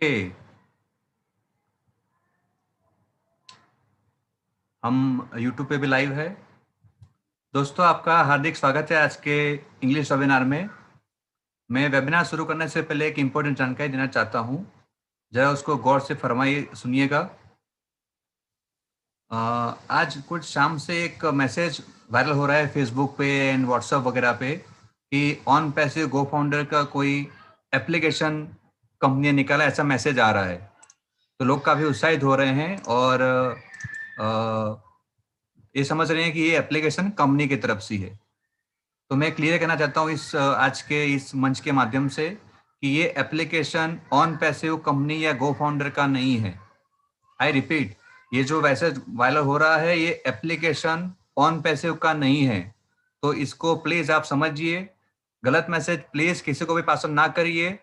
ए, हम YouTube पे भी लाइव है। दोस्तों, आपका हार्दिक स्वागत है आज के इंग्लिश वेबिनार में। मैं वेबिनार शुरू करने से पहले एक इम्पोर्टेंट जानकारी देना चाहता हूँ, जरा उसको गौर से फरमाइए, सुनिएगा। आज कुछ शाम से एक मैसेज वायरल हो रहा है फेसबुक पे एंड व्हाट्सएप वगैरह पे कि ऑन पैसिव गो फाउंडर का कोई एप्लीकेशन कंपनी ने निकाला, ऐसा मैसेज आ रहा है। तो लोग काफ़ी उत्साहित हो रहे हैं और ये समझ रहे हैं कि ये एप्लीकेशन कंपनी की तरफ से है। तो मैं क्लियर करना चाहता हूँ इस आज के इस मंच के माध्यम से कि ये एप्लीकेशन ऑन पैसिव कंपनी या गो फाउंडर का नहीं है। आई रिपीट, ये जो वैसे वायरल हो रहा है ये एप्लीकेशन ऑन पैसिव का नहीं है। तो इसको प्लीज आप समझिए। गलत मैसेज प्लीज किसी को भी पास ऑन ना करिए।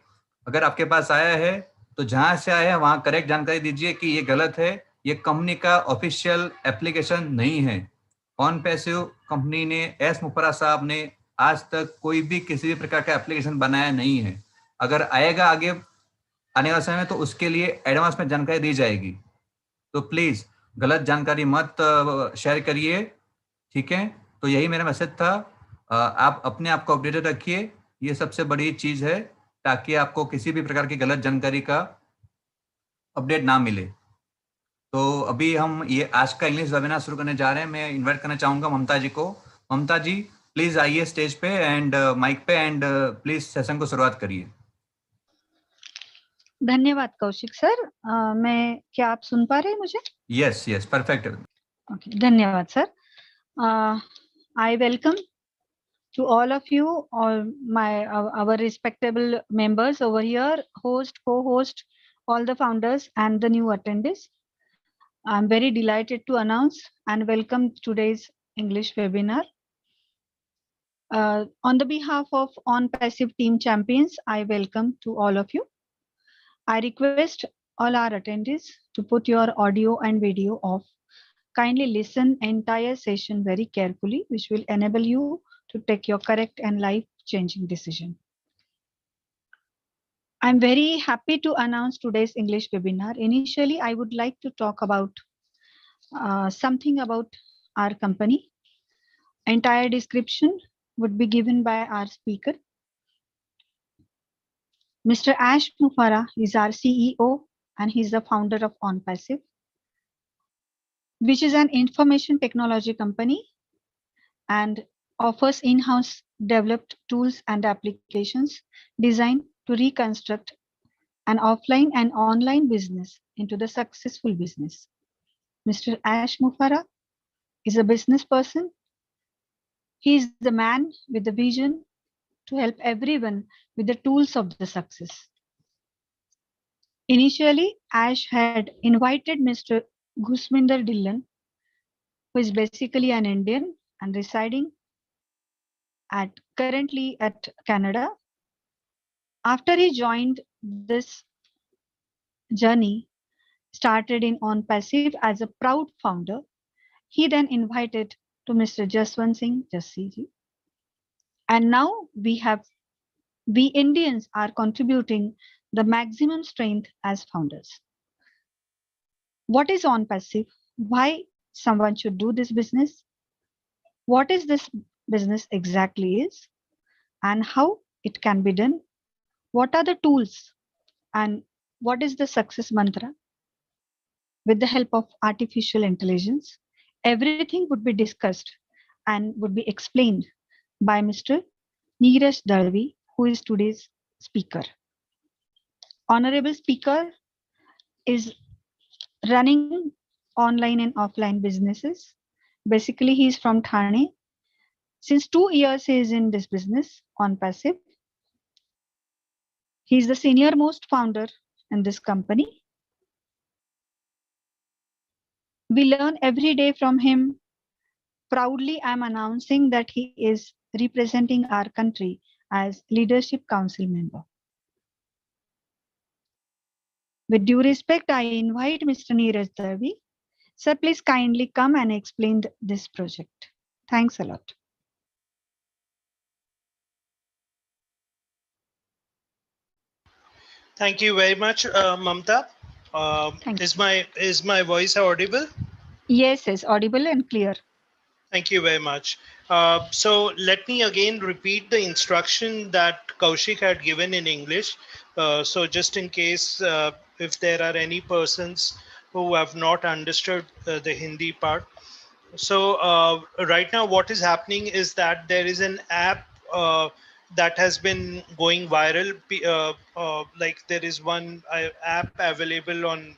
अगर आपके पास आया है तो जहां से आया है वहां करेक्ट जानकारी दीजिए कि ये गलत है। ये कंपनी का ऑफिशियल एप्लीकेशन नहीं है। ऑन पैसिव कंपनी ने एस मुफर्रा साहब ने आज तक कोई भी किसी भी प्रकार का एप्लीकेशन बनाया नहीं है। अगर आएगा आगे आने वाले समय में तो उसके लिए एडवांस में जानकारी दी जाएगी। तो प्लीज गलत जानकारी मत शेयर करिए, ठीक है। तो यही मेरा मैसेज था। आप अपने आप को अपडेटेड रखिए, ये सबसे बड़ी चीज है, ताकि आपको किसी भी प्रकार की गलत जानकारी का अपडेट ना मिले। तो अभी हम ये आज का इंग्लिश वेबिनार शुरू करने जा रहे हैं। मैं इनवाइट करना चाहूंगा ममता जी को। ममता जी प्लीज आइए स्टेज पे एंड माइक पे एंड प्लीज सेशन को शुरुआत करिए। धन्यवाद कौशिक सर। मैं क्या आप सुन पा रहे हैं मुझे? Yes yes, perfect. ओके, धन्यवाद sir. I welcome to all of you, all our respectable members over here, host, co-host, all the founders and the new attendees. I'm very delighted to announce and welcome today's English webinar. On the behalf of On Passive Team Champions, I welcome to all of you. I request all our attendees to put your audio and video off. Kindly listen entire session very carefully, which will enable you to take your correct and life-changing decision. I'm very happy to announce today's English webinar. Initially, I would like to talk about something about our company. Entire description would be given by our speaker. Mr. Ash Mufarah is our CEO and he's the founder of OnPassive, which is an information technology company and offers in-house developed tools and applications designed to reconstruct an offline and online business into the successful business. Mr. Ash Mufarah is a business person. He is the man with the vision to help everyone with the tools of the success. Initially, Ash had invited Mr. Gusminder Dhillon, who is basically an Indian and residing currently at Canada. After he joined this journey, started in OnPassive as a proud founder, he then invited to Mr. Jaswant Singh Jassi ji. And now we Indians are contributing the maximum strength as founders. What is OnPassive? Why someone should do this business? What is this business exactly is? And how it can be done? What are the tools? And what is the success mantra? With the help of artificial intelligence, everything would be discussed and would be explained by Mr. Neeraj Dalvi, who is today's speaker. Honorable speaker is running online and offline businesses. Basically, he is from Thane. Since 2 years, he is in this business OnPassive. He is the senior most founder in this company. We learn every day from him. Proudly, I'm announcing that he is representing our country as Leadership Council member. With due respect, I invite Mr. Neeraj Dalvi. Sir, please kindly come and explain this project. Thanks a lot. Thank you very much, Mamta. Thank Is you. my voice audible? Yes, yes, audible and clear. Thank you very much. So let me again repeat the instruction that Kaushik had given in English. So just in case if there are any persons who have not understood the Hindi part. So right now, what is happening is that there is an app that has been going viral. Like there is one app available on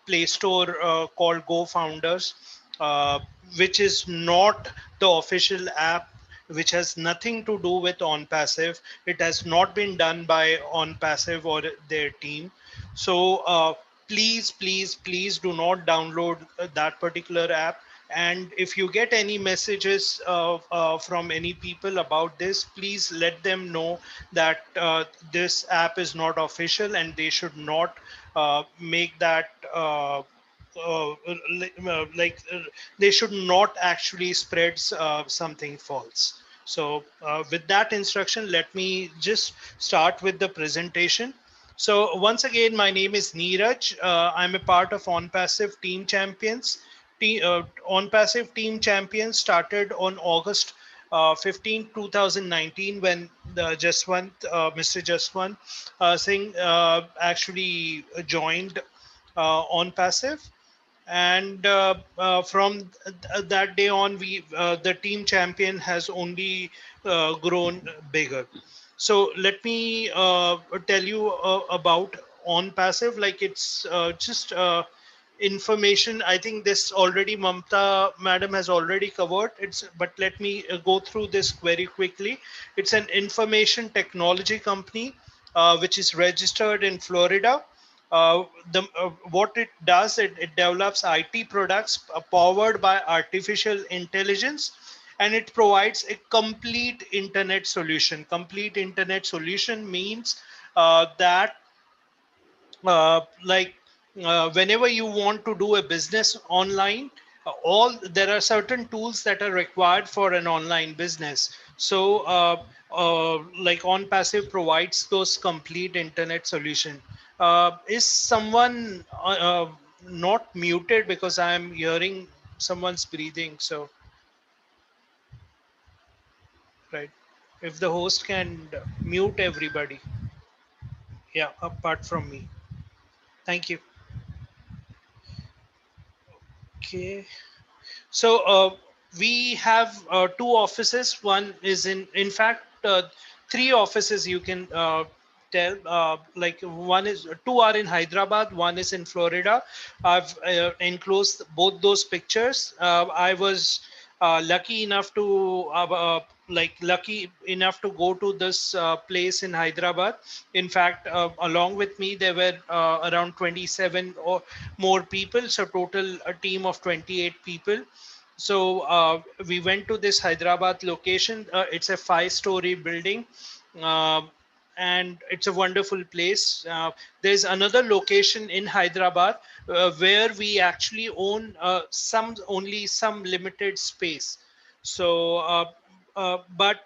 Play Store called Go Founders, uh, which is not the official app, which has nothing to do with OnPassive. It has not been done by OnPassive or their team. So please, please, please do not download that particular app. And if you get any messages from any people about this, please let them know that this app is not official and they should not make that. They should not actually spread something false. So with that instruction, let me just start with the presentation. So once again, my name is Neeraj. I'm a part of OnPassive Team Champions. OnPassive Team Champions started on August 15, 2019, when Mr. Jaswant Singh actually joined OnPassive. And from that day on, the team champion has only grown bigger. So let me tell you about on passive. Like it's just information. I think this already Mamta madam has already covered. But let me go through this very quickly. It's an information technology company which is registered in Florida. What it does, it develops IT products powered by artificial intelligence, and it provides a complete internet solution. Complete internet solution means that like whenever you want to do a business online, all there are certain tools that are required for an online business. So like on passive provides those complete internet solution. Is someone not muted? Because I'm hearing someone's breathing. So right, if the host can mute everybody, yeah, apart from me. Thank you. Okay. So we have two offices. One is in fact, three offices you can tell. Like one is two are in Hyderabad, one is in Florida. I've enclosed both those pictures. I was lucky enough to lucky enough to go to this place in Hyderabad. In fact, along with me there were around 27 or more people, so total a team of 28 people. So we went to this Hyderabad location. It's a five-story building. Uh, and it's a wonderful place. There's another location in Hyderabad where we actually own some limited space. So, but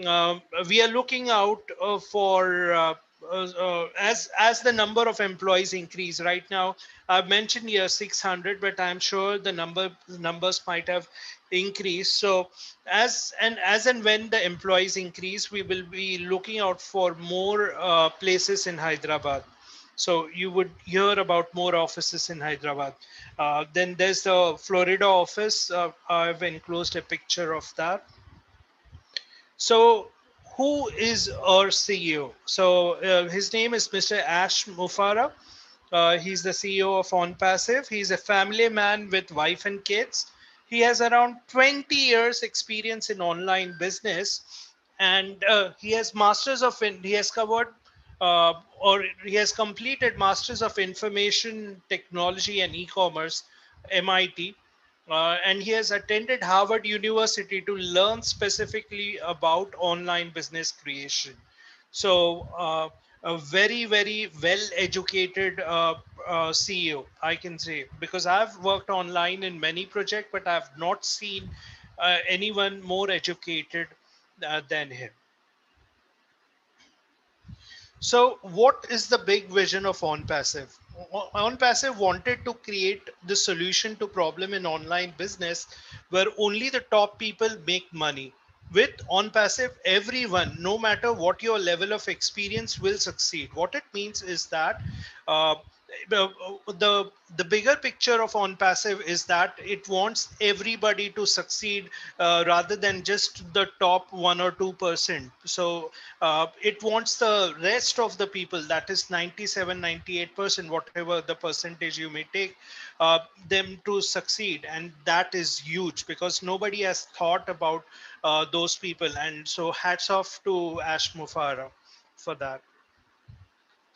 uh, we are looking out for as the number of employees increase. Right now, I've mentioned here 600, but I'm sure the numbers might have increased. So as and when the employees increase, we will be looking out for more places in Hyderabad. So you would hear about more offices in Hyderabad. Then there's the Florida office. I've enclosed a picture of that. So, who is our CEO? So, his name is Mr. Ash Mufara. He's the CEO of OnPassive. He's a family man with wife and kids. He has around 20 years experience in online business, and he has covered or he has completed Masters of Information Technology and E-commerce, MIT, and he has attended Harvard University to learn specifically about online business creation. So, a very, very well educated CEO, I can say, because I've worked online in many projects, but I've not seen anyone more educated than him. So, what is the big vision of OnPassive? OnPassive wanted to create the solution to problem in online business where only the top people make money. With OnPassive, everyone, no matter what your level of experience, will succeed. What it means is that uh, the bigger picture of OnPassive is that it wants everybody to succeed rather than just the top 1 or 2%. So it wants the rest of the people, that is 97, 98%, whatever the percentage you may take, them to succeed. And that is huge because nobody has thought about those people. And so hats off to Ash Mufara for that.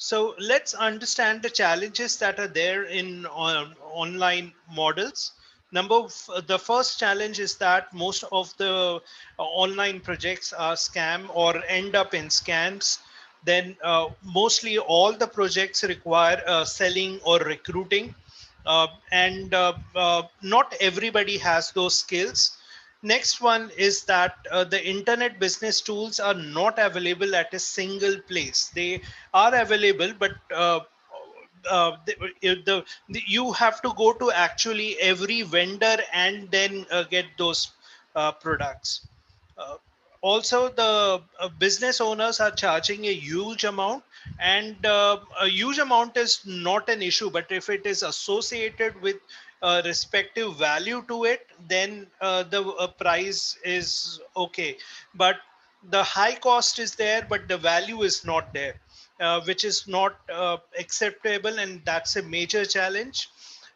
So let's understand the challenges that are there in online models. The first challenge is that most of the online projects are scam or end up in scams. Then mostly all the projects require selling or recruiting, and not everybody has those skills. Next one is that the internet business tools are not available at a single place. They are available, but you have to go to actually every vendor and then get those products. Uh, Also, the business owners are charging a huge amount, and a huge amount is not an issue. But if it is associated with respective value to it, then the price is okay. But the high cost is there, but the value is not there, which is not acceptable, and that's a major challenge.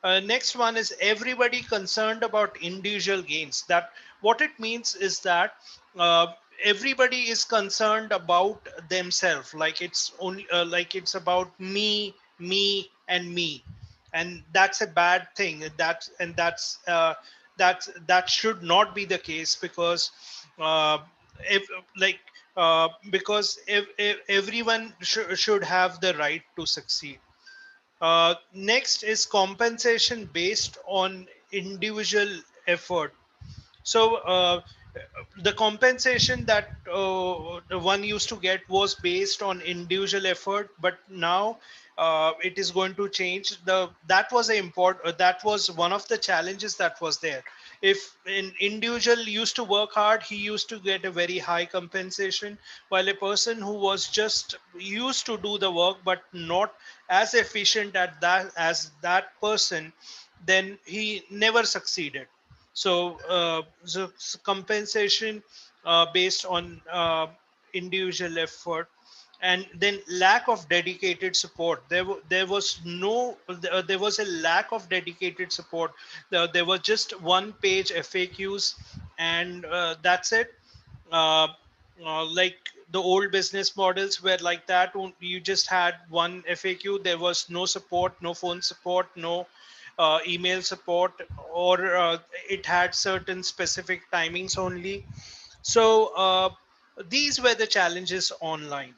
Next one is everybody concerned about individual gains. That what it means is that uh, everybody is concerned about themselves, like it's only like it's about me, me, and me, and that's a bad thing. That should not be the case because uh, if like because everyone should have the right to succeed. Next is compensation based on individual effort. So the compensation that the one used to get was based on individual effort, but now it is going to change. That was that was one of the challenges that was there. If an individual used to work hard, he used to get a very high compensation, while a person who was just used to do the work but not as efficient at that as that person, then he never succeeded. So compensation based on individual effort, and then lack of dedicated support. There was no there was a lack of dedicated support. There was just one page FAQs, and that's it. uh, like the old business models were like that. You just had one FAQ. There was no support, no phone support, no email support, or it had certain specific timings only. So these were the challenges online.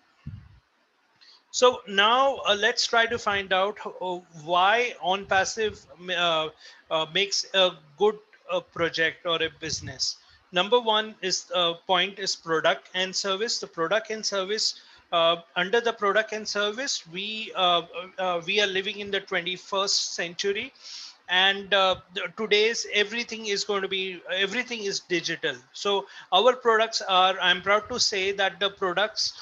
So now let's try to find out why OnPassive makes a good project or a business. Number one is point is product and service. The product and service, under the product and service, we are living in the 21st century, and today's everything is digital. So our products are, I'm proud to say that the products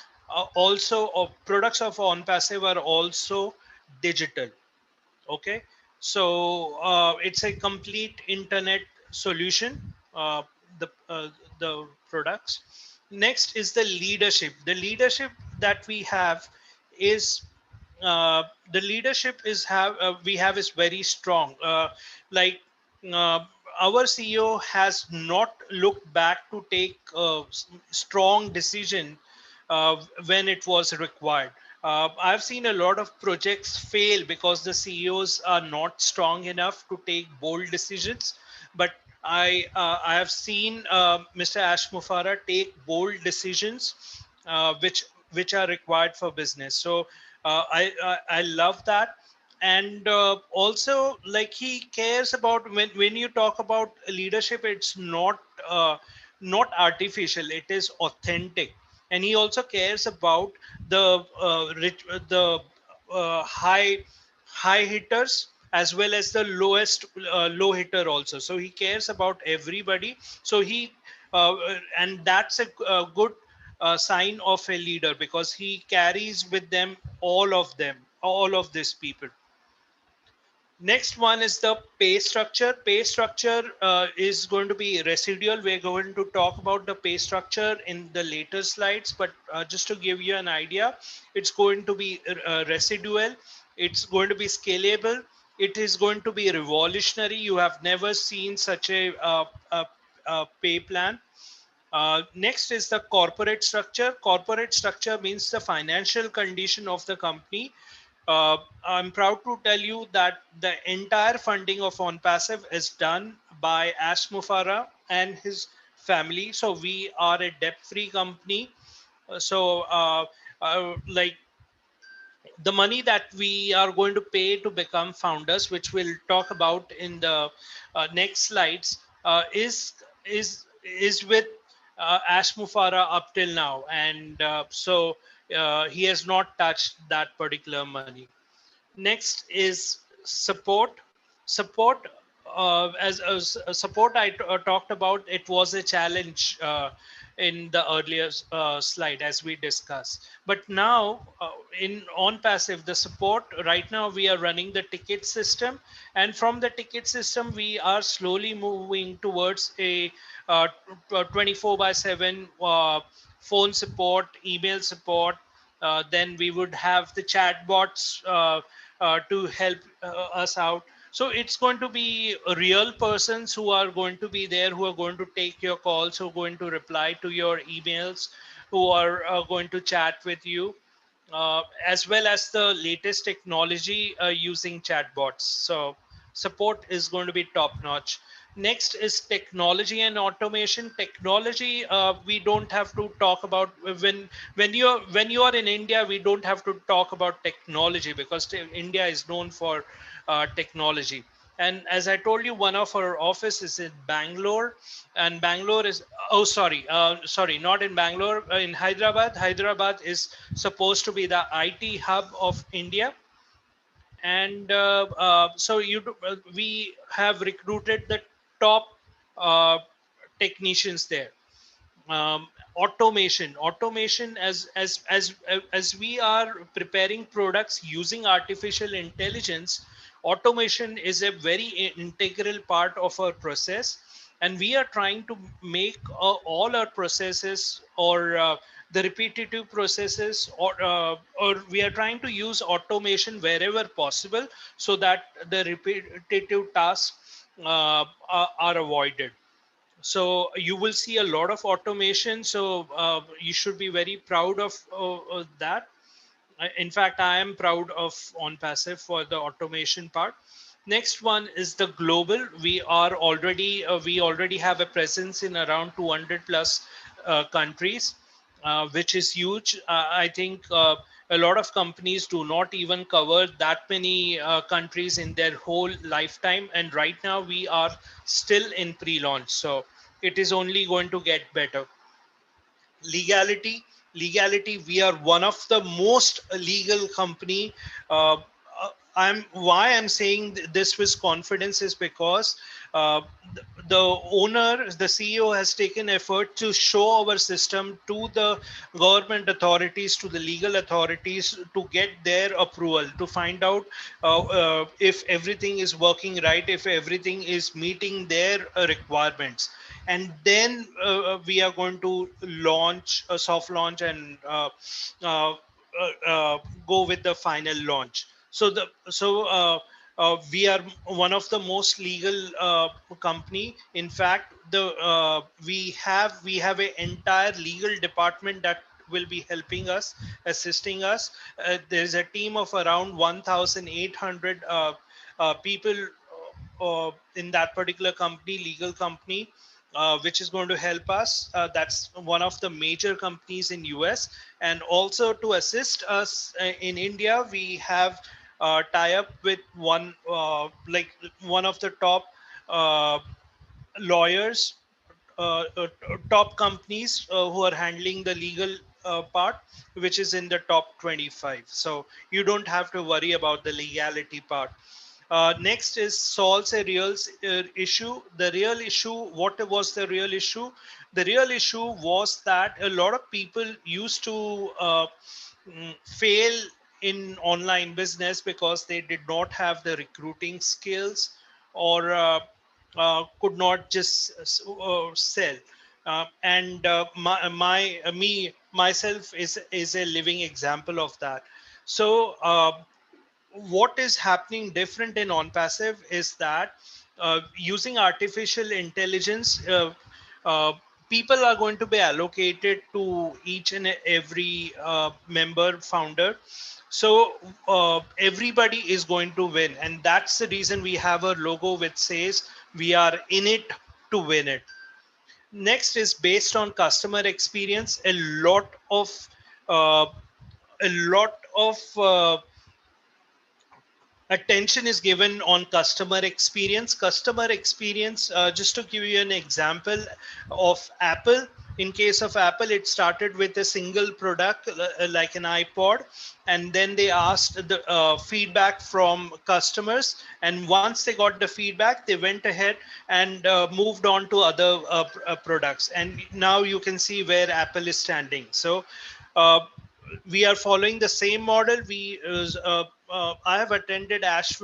also of products of OnPassive are also digital. Okay, so it's a complete internet solution. The products. Next is the leadership. The leadership that we have is uh, the leadership is have we have is very strong. Like uh, our CEO has not looked back to take strong decision when it was required. I've seen a lot of projects fail because the CEOs are not strong enough to take bold decisions. But I have seen Mr. Ash Mufara take bold decisions, which are required for business. So I love that. And also, like, he cares about, when you talk about leadership, it's not not artificial, it is authentic. and he also cares about the high hitters as well as the lowest low hitter also. So he cares about everybody. So he and that's a good sign of a leader, because he carries with them, all of these people. Next one is the pay structure. Pay structure is going to be residual. We're going to talk about the pay structure in the later slides, but just to give you an idea, it's going to be residual. It's going to be scalable. It is going to be revolutionary. You have never seen such a pay plan. Next is the corporate structure. Corporate structure means the financial condition of the company. I'm proud to tell you that the entire funding of OnPassive is done by Ash Mufara and his family. So we are a debt-free company. So, like, the money that we are going to pay to become founders, which we'll talk about in the next slides, is with Ash Mufara up till now, and he has not touched that particular money. Next is support. Support, as support I talked about, it was a challenge in the earlier slide as we discussed. But now in on passive, the support right now we are running the ticket system, and from the ticket system we are slowly moving towards a 24 by 7 phone support, email support. Then we would have the chatbots to help us out. So it's going to be real persons who are going to be there, who are going to take your calls, who are going to reply to your emails, who are going to chat with you, as well as the latest technology using chatbots. So support is going to be top notch. Next is technology and automation. Technology, we don't have to talk about when you are in India. We don't have to talk about technology, because India is known for technology. And as I told you, one of our office is in Bangalore, and Bangalore is, oh sorry, not in Bangalore, in Hyderabad. Hyderabad is supposed to be the IT hub of India. And we have recruited the top uh, technicians there. Automation, as we are preparing products using artificial intelligence, automation is a very integral part of our process, and we are trying to make all our processes, or the repetitive processes, or we are trying to use automation wherever possible, so that the repetitive tasks are avoided. So you will see a lot of automation. So you should be very proud of that. In fact, I am proud of OnPassive for the automation part. Next one is the global. We already have a presence in around 200 plus countries, which is huge. I think a lot of companies do not even cover that many countries in their whole lifetime. And right now we are still in pre-launch. So it is only going to get better. Legality, we are one of the most legal company. I'm saying this with confidence is because uh, the owner, the CEO, has taken effort to show our system to the government authorities, to the legal authorities, to get their approval, to find out if everything is working right, if everything is meeting their requirements. And then we are going to launch a soft launch, and uh, go with the final launch. We are one of the most legal company. In fact, the we have an entire legal department that will be helping us, assisting us. There's a team of around 1,800 people in that particular company, legal company, which is going to help us. That's one of the major companies in US. And also to assist us in India, we have tie up with one of the top uh, lawyers, top companies who are handling the legal part, which is in the top 25. So you don't have to worry about the legality part. Next is solves a real issue. The real issue, what was the real issue? The real issue was that a lot of people used to fail in online business because they did not have the recruiting skills, or could not just sell. And me myself is a living example of that. So what is happening different in on passive is that using artificial intelligence, uh, people are going to be allocated to each and every member founder. So everybody is going to win, and that's the reason we have a logo which says we are in it to win it. Next is based on customer experience. Uh, a lot of attention is given on customer experience. Just to give you an example of Apple, in case of Apple, it started with a single product, like an iPod, and then they asked the feedback from customers, and once they got the feedback, they went ahead and moved on to other products, and now you can see where Apple is standing. So uh, we are following the same model. I have attended Ash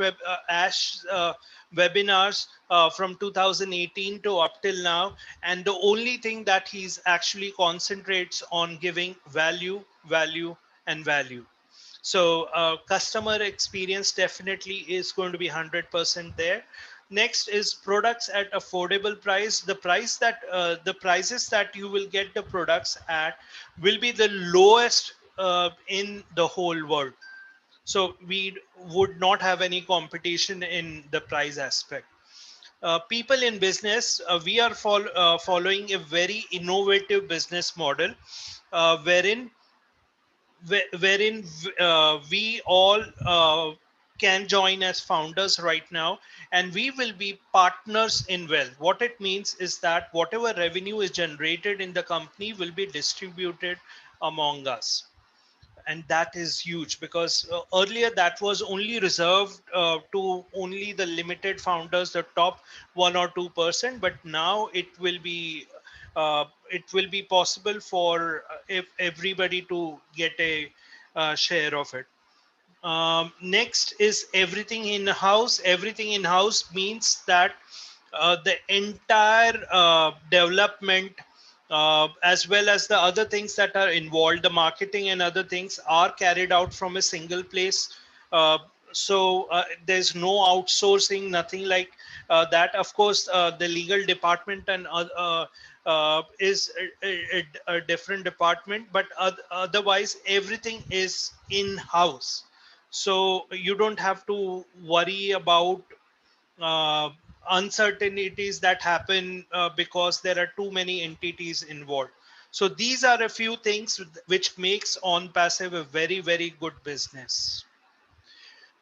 webinars from 2018 to up till now, and the only thing that he's actually concentrates on giving value, value, and value. So customer experience definitely is going to be 100% there. Next is products at affordable price. The prices that you will get the products at will be the lowest in the whole world. So we would not have any competition in the price aspect. People in business, we are following a very innovative business model, wherein we all can join as founders right now, and we will be partners in wealth. What it means is that whatever revenue is generated in the company will be distributed among us, and that is huge, because earlier that was only reserved to only the limited founders, the top 1 or 2%, but now it will be possible for if everybody to get a share of it. Next is everything in house. Everything in house means that the entire development, as well as the other things that are involved, the marketing and other things, are carried out from a single place. Uh, so there's no outsourcing, nothing like that. Of course, the legal department and is a different department, but otherwise everything is in house. So you don't have to worry about uh, uncertainties that happen because there are too many entities involved. So these are a few things which makes on passive a very, very good business.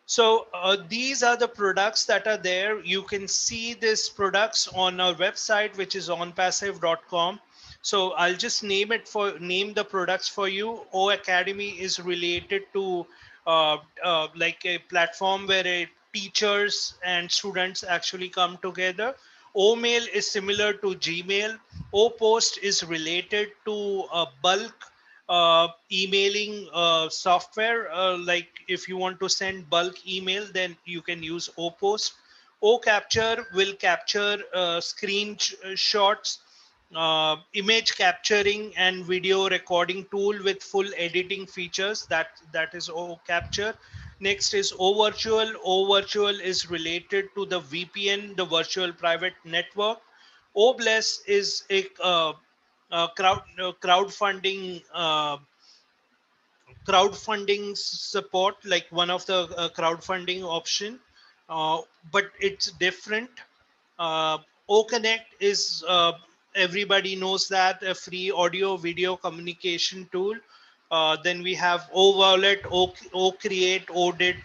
So these are the products that are there. You can see these products on our website, which is onpassive.com. So I'll just name the products for you. O Academy is related to like a platform where teachers and students actually come together. O Mail is similar to Gmail. O Post is related to bulk emailing software. Like if you want to send bulk email, then you can use OPost. OCapture will capture screenshots, image capturing and video recording tool with full editing features. That is OCapture. Next is OVirtual. OVirtual is related to the VPN, the virtual private network. OBless is a crowdfunding support, like one of the crowdfunding option, uh, but it's different. OConnect is everybody knows that, a free audio video communication tool. Then we have OWallet, OCreate, ODid.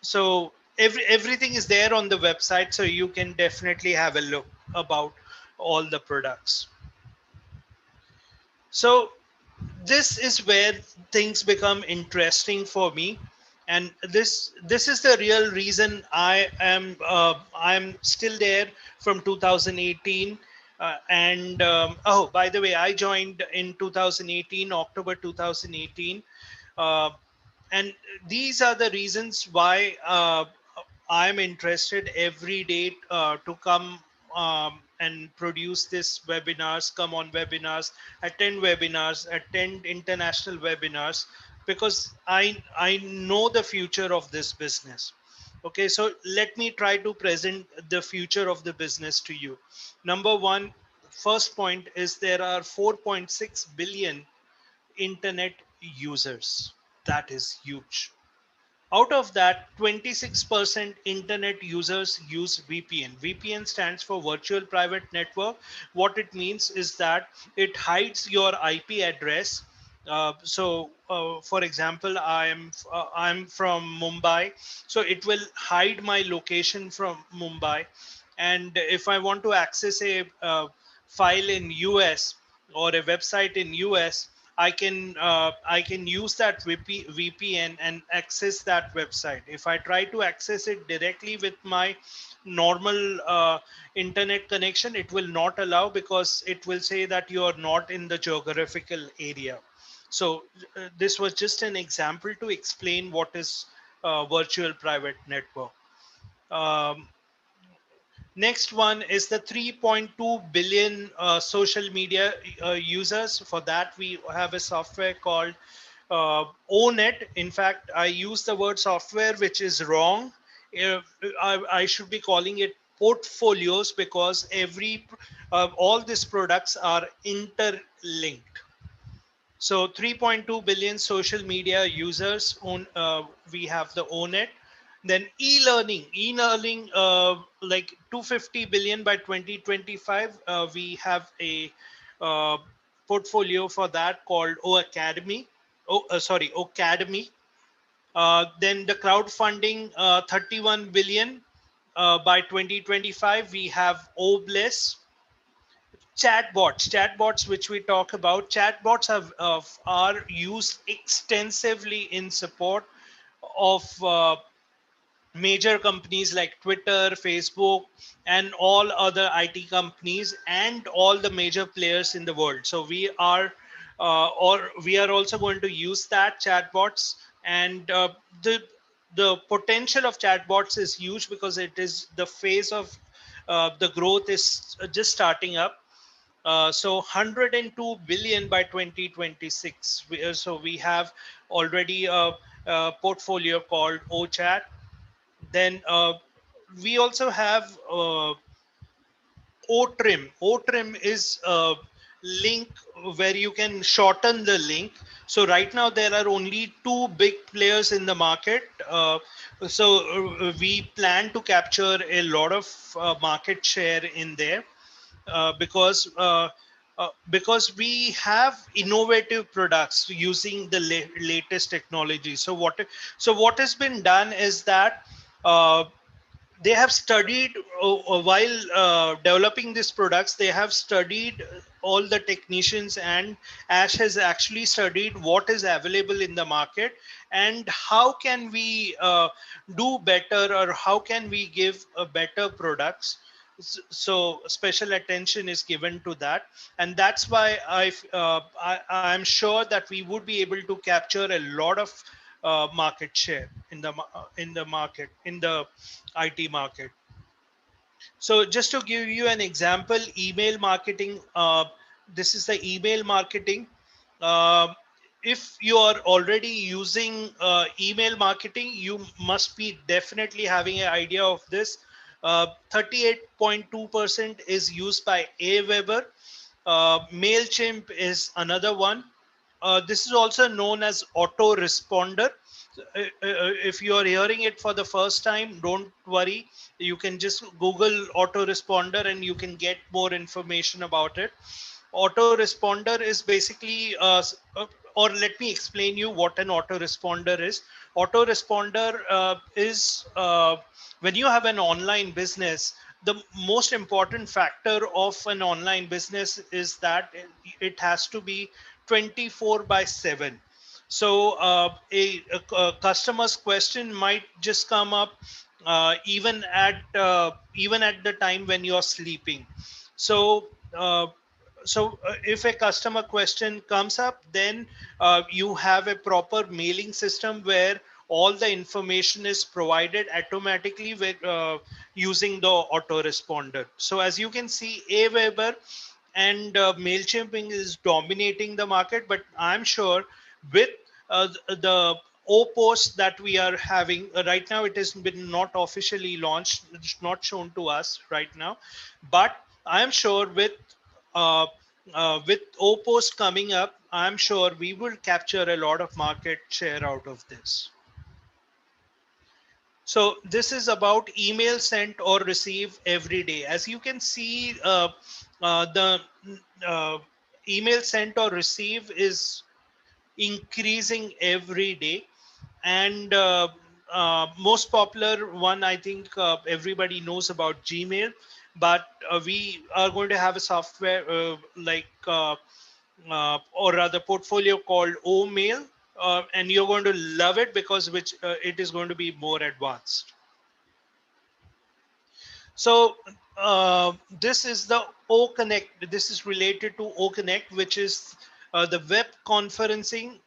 So everything is there on the website, so you can definitely have a look about all the products. So this is where things become interesting for me, and this is the real reason I'm still there from 2018. And oh, by the way, I joined in 2018, October 2018. uh, and these are the reasons why I'm interested every day to come and produce this webinars, come on webinars, attend international webinars, because I know the future of this business. Okay, so let me try to present the future of the business to you. Number one, first point is there are 4.6 billion internet users. That is huge. Out of that, 26% internet users use VPN. VPN stands for Virtual Private Network. What it means is that it hides your IP address. For example, I'm from Mumbai, so it will hide my location from Mumbai. And if I want to access a file in US or a website in US, I can use that VPN and access that website. If I try to access it directly with my normal internet connection, it will not allow, because it will say that you are not in the geographical area. So this was just an example to explain what is virtual private network. Um, Next one is the 3.2 billion social media users. For that, we have a software called ONET. In fact, I use the word software, which is wrong. Uh, I should be calling it portfolios, because all these products are interlinked. So 3.2 billion social media users on. We have the ONET. Then e-learning, like 250 billion by 2025. We have a uh, portfolio for that called O Academy. Academy. Then the crowdfunding, 31 billion by 2025. We have Obliss. Chatbots, which we talk about. Chatbots are used extensively in support of major companies like Twitter, Facebook, and all other IT companies, and all the major players in the world. So we are also going to use that chatbots. And the potential of chatbots is huge, because it is the phase of the growth is just starting up. So 102 billion by 2026. So we have already a portfolio called OChat. Then we also have OTrim. OTrim is a link where you can shorten the link. So right now there are only two big players in the market. We plan to capture a lot of market share in there, because we have innovative products using the latest technology. So what has been done is that uh, they have studied, while developing these products, they have studied all the technicians, and Ash has actually studied what is available in the market, and how can we do better, or how can we give better products. So special attention is given to that, and that's why I'm sure that we would be able to capture a lot of market share in the IT market. So just to give you an example, email marketing. This is the email marketing. Uh, if you are already using email marketing, you must be definitely having an idea of this. 38.2% is used by Aweber. MailChimp is another one. This is also known as autoresponder. If you are hearing it for the first time, don't worry. You can just Google autoresponder and you can get more information about it. Autoresponder is basically, or let me explain you what an autoresponder is. Autoresponder is when you have an online business, the most important factor of an online business is that it has to be 24/7. So a customer's question might just come up even at the time when you're sleeping. So if a customer question comes up, then you have a proper mailing system where all the information is provided automatically with using the autoresponder. So as you can see, Aweber and MailChimp is dominating the market, but I'm sure with the O-Post that we are having right now, it has been not officially launched, it's not shown to us right now, but I'm sure uh, with O-Post coming up, I'm sure we will capture a lot of market share out of this. So this is about email sent or receive every day. As you can see, the uh, email sent or receive is increasing every day, and most popular one, I think everybody knows about Gmail, but we are going to have a software or rather portfolio called OMail, and you're going to love it because which it is going to be more advanced. So this is the O Connect. This is related to O Connect, which is the web conferencing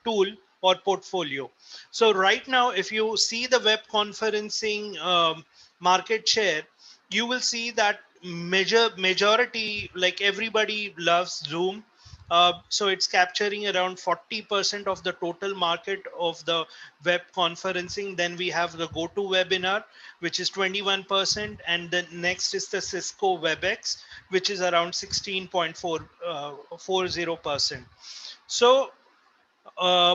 tool or portfolio. So right now, if you see the web conferencing market share, you will see that majority, like everybody loves Zoom. So it's capturing around 40% of the total market of the web conferencing. Then we have the GoToWebinar, which is 21%, and then next is the Cisco WebEx, which is around 16.40%. So uh,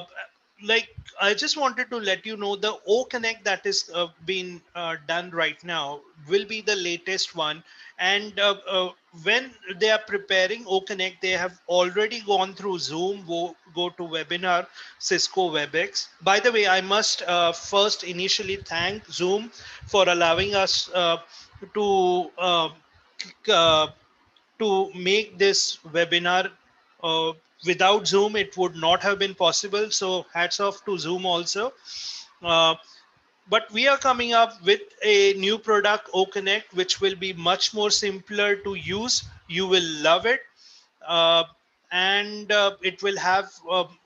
like I just wanted to let you know the O Connect that is being done right now will be the latest one, and when they are preparing O Connect, they have already gone through Zoom, go to webinar, Cisco WebEx. By the way, I must first initially thank Zoom for allowing us to uh, to make this webinar. Uh, Without Zoom, it would not have been possible. So hats off to Zoom also. Uh, but we are coming up with a new product, OConnect, which will be much more simpler to use. You will love it. Uh, and it will have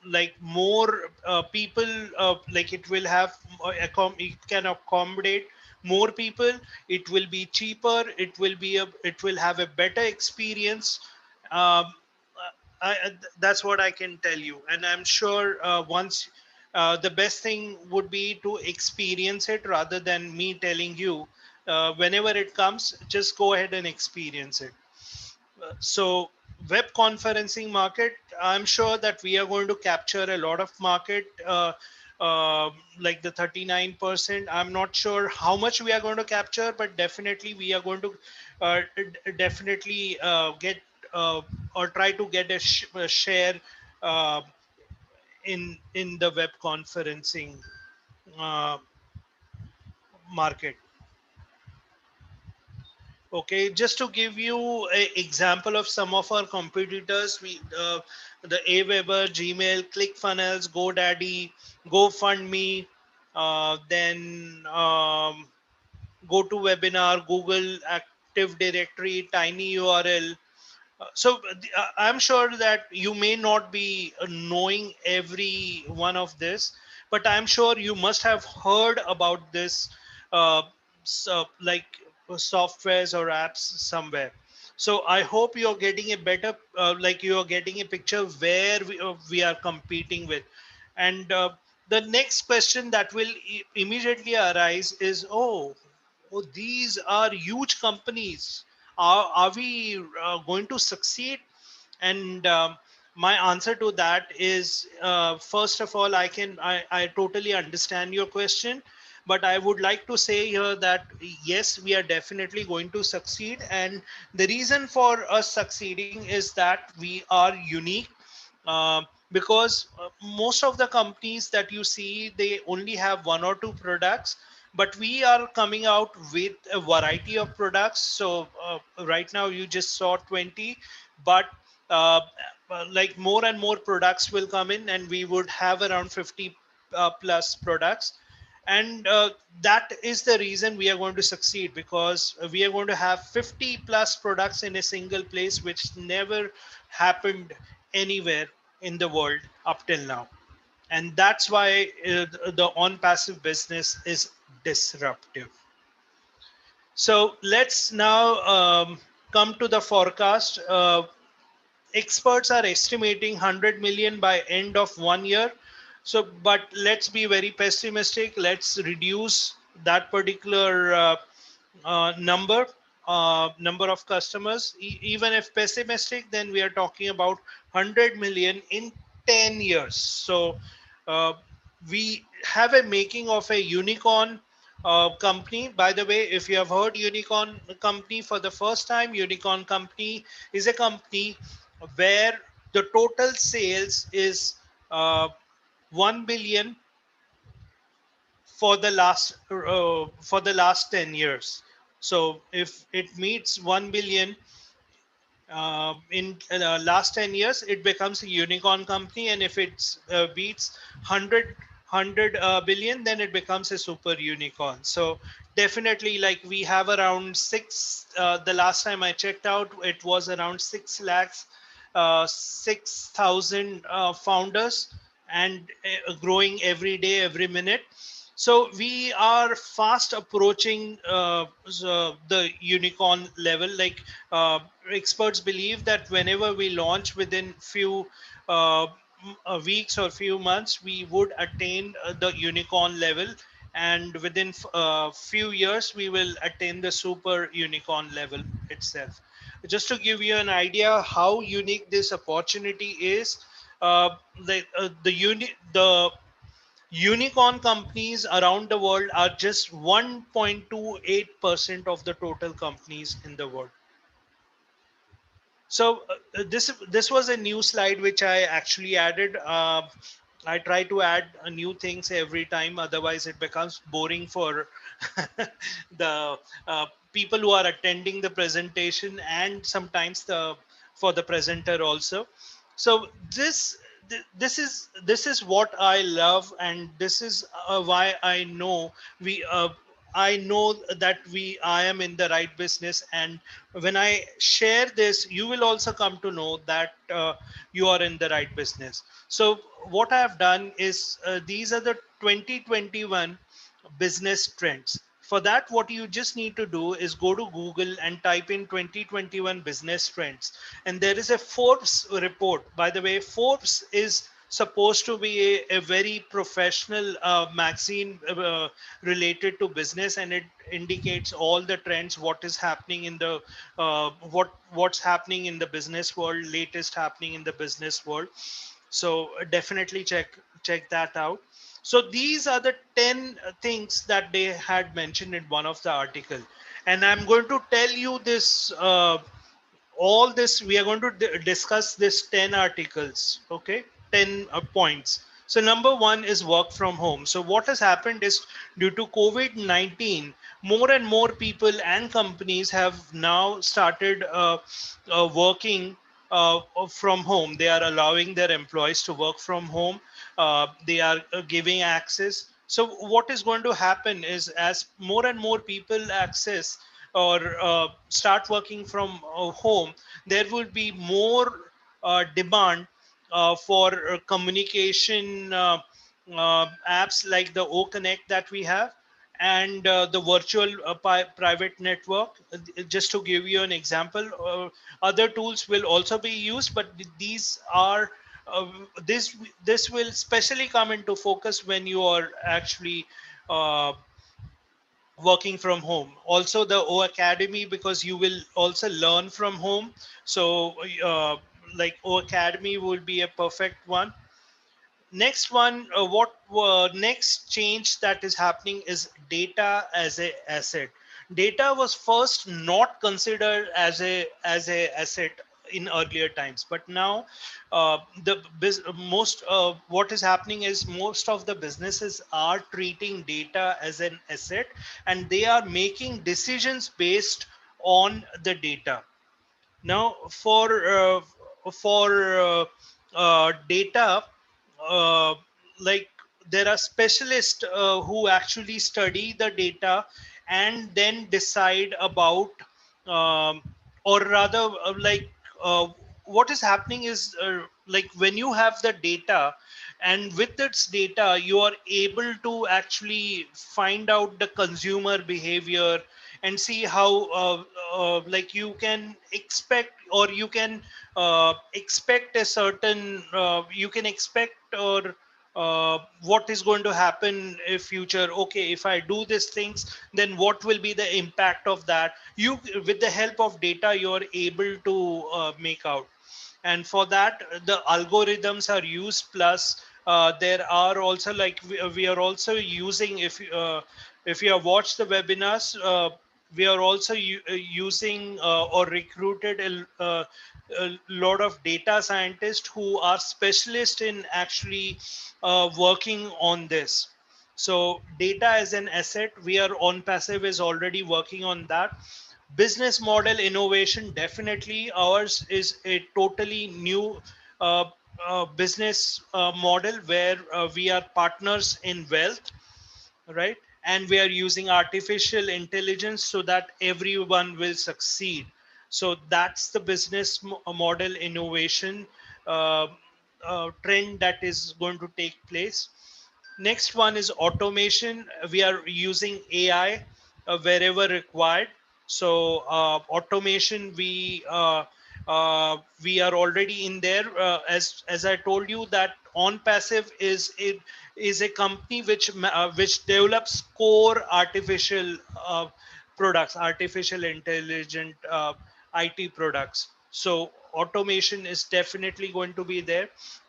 like more people, like it will have it can accommodate more people. It will be cheaper. It will have a better experience. um, that's what I can tell you, and I'm sure once the best thing would be to experience it rather than me telling you. Whenever it comes, just go ahead and experience it. So web conferencing market, I'm sure that we are going to capture a lot of market, like the 39%. I'm not sure how much we are going to capture, but definitely we are going to definitely get or try to get a share uh, in the web conferencing uh, market. Okay, just to give you an example of some of our competitors, the Aweber, Gmail, ClickFunnels, GoDaddy, GoFundMe, then GoToWebinar, Google Active Directory, Tiny URL. I'm sure that you may not be knowing every one of this, but I'm sure you must have heard about this, uh, like softwares or apps somewhere. So I hope you're getting a better, like you're getting a picture where we are competing with. And the next question that will immediately arise is, oh, these are huge companies. Are we going to succeed? And my answer to that is, first of all, I totally understand your question, but I would like to say here that yes, we are definitely going to succeed. And the reason for us succeeding is that we are unique. Because most of the companies that you see, they only have one or two products, but we are coming out with a variety of products. So right now you just saw 20, but uh, like more and more products will come in, and we would have around 50 plus products. And that is the reason we are going to succeed, because we are going to have 50 plus products in a single place, which never happened anywhere in the world up till now. And that's why the on passive business is disruptive. So let's now come to the forecast. Experts are estimating 100 million by end of 1 year. So, but let's be very pessimistic. Let's reduce that particular number of customers. Even if pessimistic, then we are talking about 100 million in 10 years. So uh, we have a making of a unicorn company. By the way, if you have heard unicorn company for the first time, unicorn company is a company where the total sales is 1 billion for the last 10 years. So if it meets 1 billion in last 10 years, it becomes a unicorn company. And if it beats 100 billion, then it becomes a super unicorn. So definitely, like, we have around six, the last time I checked out, it was around 6 lakhs 6,000 founders, and growing every day, every minute. So we are fast approaching the unicorn level. Like, experts believe that whenever we launch within few uh, weeks or few months, we would attain the unicorn level, and within few years we will attain the super unicorn level itself. Just to give you an idea how unique this opportunity is, the unicorn companies around the world are just 1.28% of the total companies in the world. So this was a new slide which I actually added. I try to add new things every time, otherwise it becomes boring for the people who are attending the presentation, and sometimes the for the presenter also. So this is what I love, and this is why we I know that I am in the right business. And when I share this, you will also come to know that you are in the right business. So what I have done is, these are the 2021 business trends. For that, what you just need to do is go to Google and type in 2021 business trends. And there is a Forbes report. By the way, Forbes is supposed to be a very professional magazine related to business, and it indicates all the trends, what is happening in the what's happening in the business world, latest happening in the business world. So definitely check that out. So these are the 10 things that they had mentioned in one of the article, and I'm going to tell you this all this. We are going to discuss this 10 articles. Okay, 10 points. So number one is work from home. So what has happened is, due to COVID-19, more and more people and companies have now started working from home. They are allowing their employees to work from home. They are giving access. So what is going to happen is, as more and more people access or start working from home, there will be more demand for communication apps like the O Connect that we have, and the virtual private network. Just to give you an example, other tools will also be used, but these are uh, this will especially come into focus when you are actually uh, working from home. Also the O Academy, because you will also learn from home. So like O Academy will be a perfect one. Next one, what next change that is happening is data as a asset. Data was first not considered as a asset in earlier times, but now most what is happening is, most of the businesses are treating data as an asset, and they are making decisions based on the data. Now, data, uh, like there are specialists who actually study the data and then decide about, um, or rather, what is happening is, like when you have the data, and with this data you are able to actually find out the consumer behavior and see how, like you can expect, or you can expect a certain, you can expect, or what is going to happen in future. Okay, if I do these things, then what will be the impact of that? You, with the help of data, you are able to make out. And for that, the algorithms are used. Plus there are also, like we are also using, if you have watched the webinars, we are also using or recruited a lot of data scientists who are specialists in actually working on this. So data as an asset, we are on passive is already working on that. Business model innovation, definitely ours is a totally new uh, business model, where we are partners in wealth, right? And we are using artificial intelligence so that everyone will succeed. So that's the business model innovation uh, trend that is going to take place. Next one is automation. We are using AI wherever required. So automation, we are already in there. As I told you, that On Passive is a company which develops core artificial products, artificial intelligent IT products. So automation is definitely going to be there.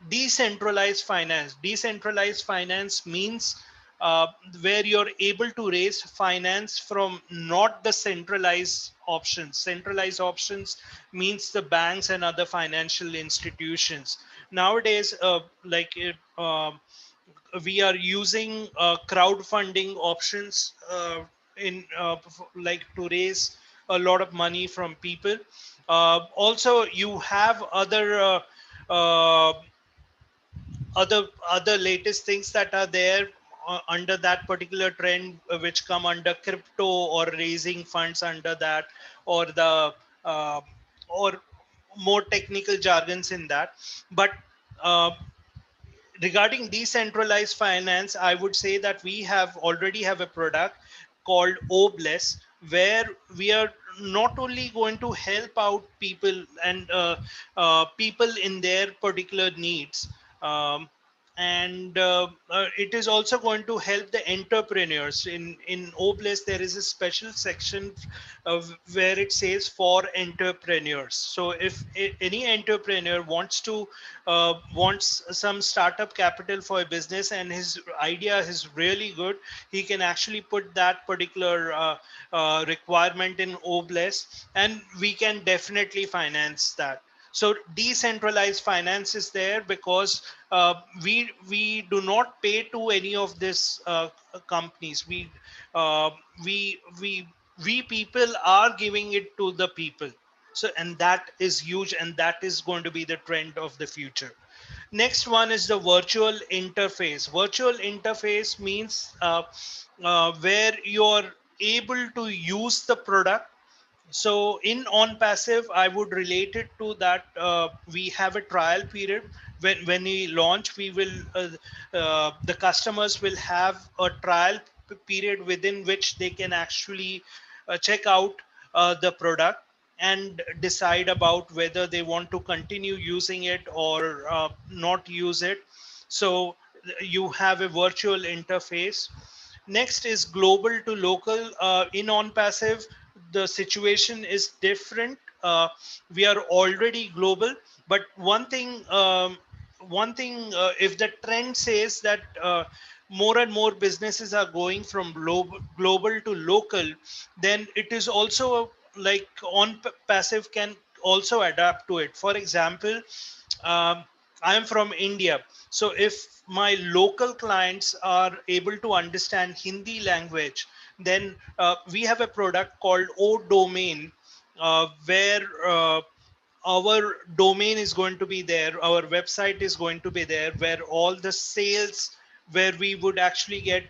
Decentralized finance means where you're able to raise finance from not the centralized options. Centralized options means the banks and other financial institutions. Nowadays, we are using crowdfunding options in like to raise a lot of money from people. Also, you have uh, other latest things that are there under that particular trend, which come under crypto, or raising funds under that, or the uh, or more technical jargons in that. But uh, regarding decentralized finance, I would say that we have already have a product called Obless, where we are not only going to help out people and people in their particular needs, um, and it is also going to help the entrepreneurs. In Obless, there is a special section of where it says for entrepreneurs. So if any entrepreneur wants some startup capital for a business, and his idea is really good, he can actually put that particular requirement in Obless, and we can definitely finance that. So decentralized finance is there because we do not pay to any of these companies. Uh, we we people are giving it to the people. So, and that is huge, and that is going to be the trend of the future. Next one is the virtual interface. Virtual interface means where you're able to use the product. So in On Passive, I would relate it to that we have a trial period. When we launch, we will the customers will have a trial period within which they can actually check out the product and decide about whether they want to continue using it or not use it. So you have a virtual interface. Next is global to local. In On Passive, the situation is different. We are already global, but if the trend says that more and more businesses are going from global to local, then it is also like Passive can also adapt to it. For example, I am from India. So if my local clients are able to understand Hindi language, then we have a product called O Domain, where our domain is going to be there, our website is going to be there, where all the sales, where we would actually get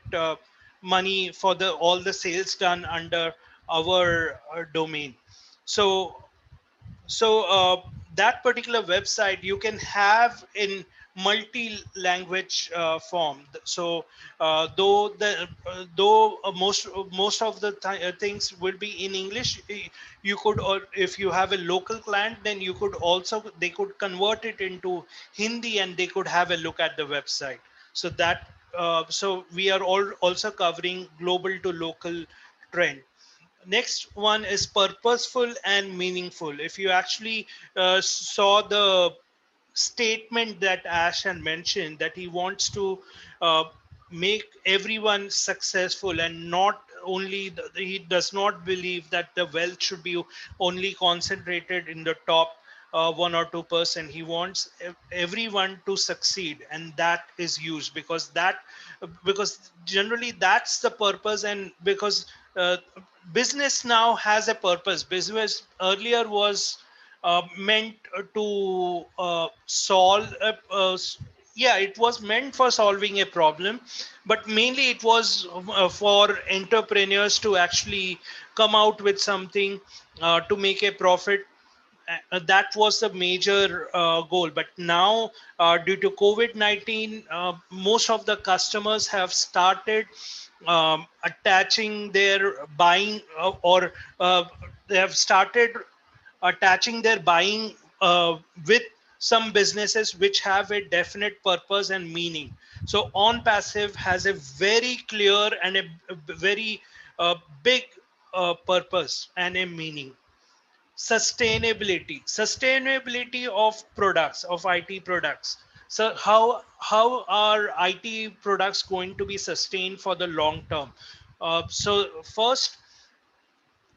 money for the all the sales done under our domain. So that particular website you can have in multi-language form. So though most of the things will be in English, you could, or if you have a local client, then you could also, they could convert it into Hindi and they could have a look at the website. So that so we are all also covering global to local trend. Next one is purposeful and meaningful. If you actually saw the statement that Ash had mentioned, that he wants to uh, make everyone successful, and not only he does not believe that the wealth should be only concentrated in the top 1 or 2%. He wants everyone to succeed, and that is huge, because generally that's the purpose. And because uh, business now has a purpose. Business earlier was meant to solve yeah, it was meant for solving a problem, but mainly it was for entrepreneurs to actually come out with something to make a profit. That was the major goal. But now, due to COVID-19, most of the customers have started attaching their buying or they have started attaching their buying with some businesses which have a definite purpose and meaning. So on passive has a very clear and a very big purpose and a meaning. Sustainability of products, of IT products. So how are IT products going to be sustained for the long term? So first,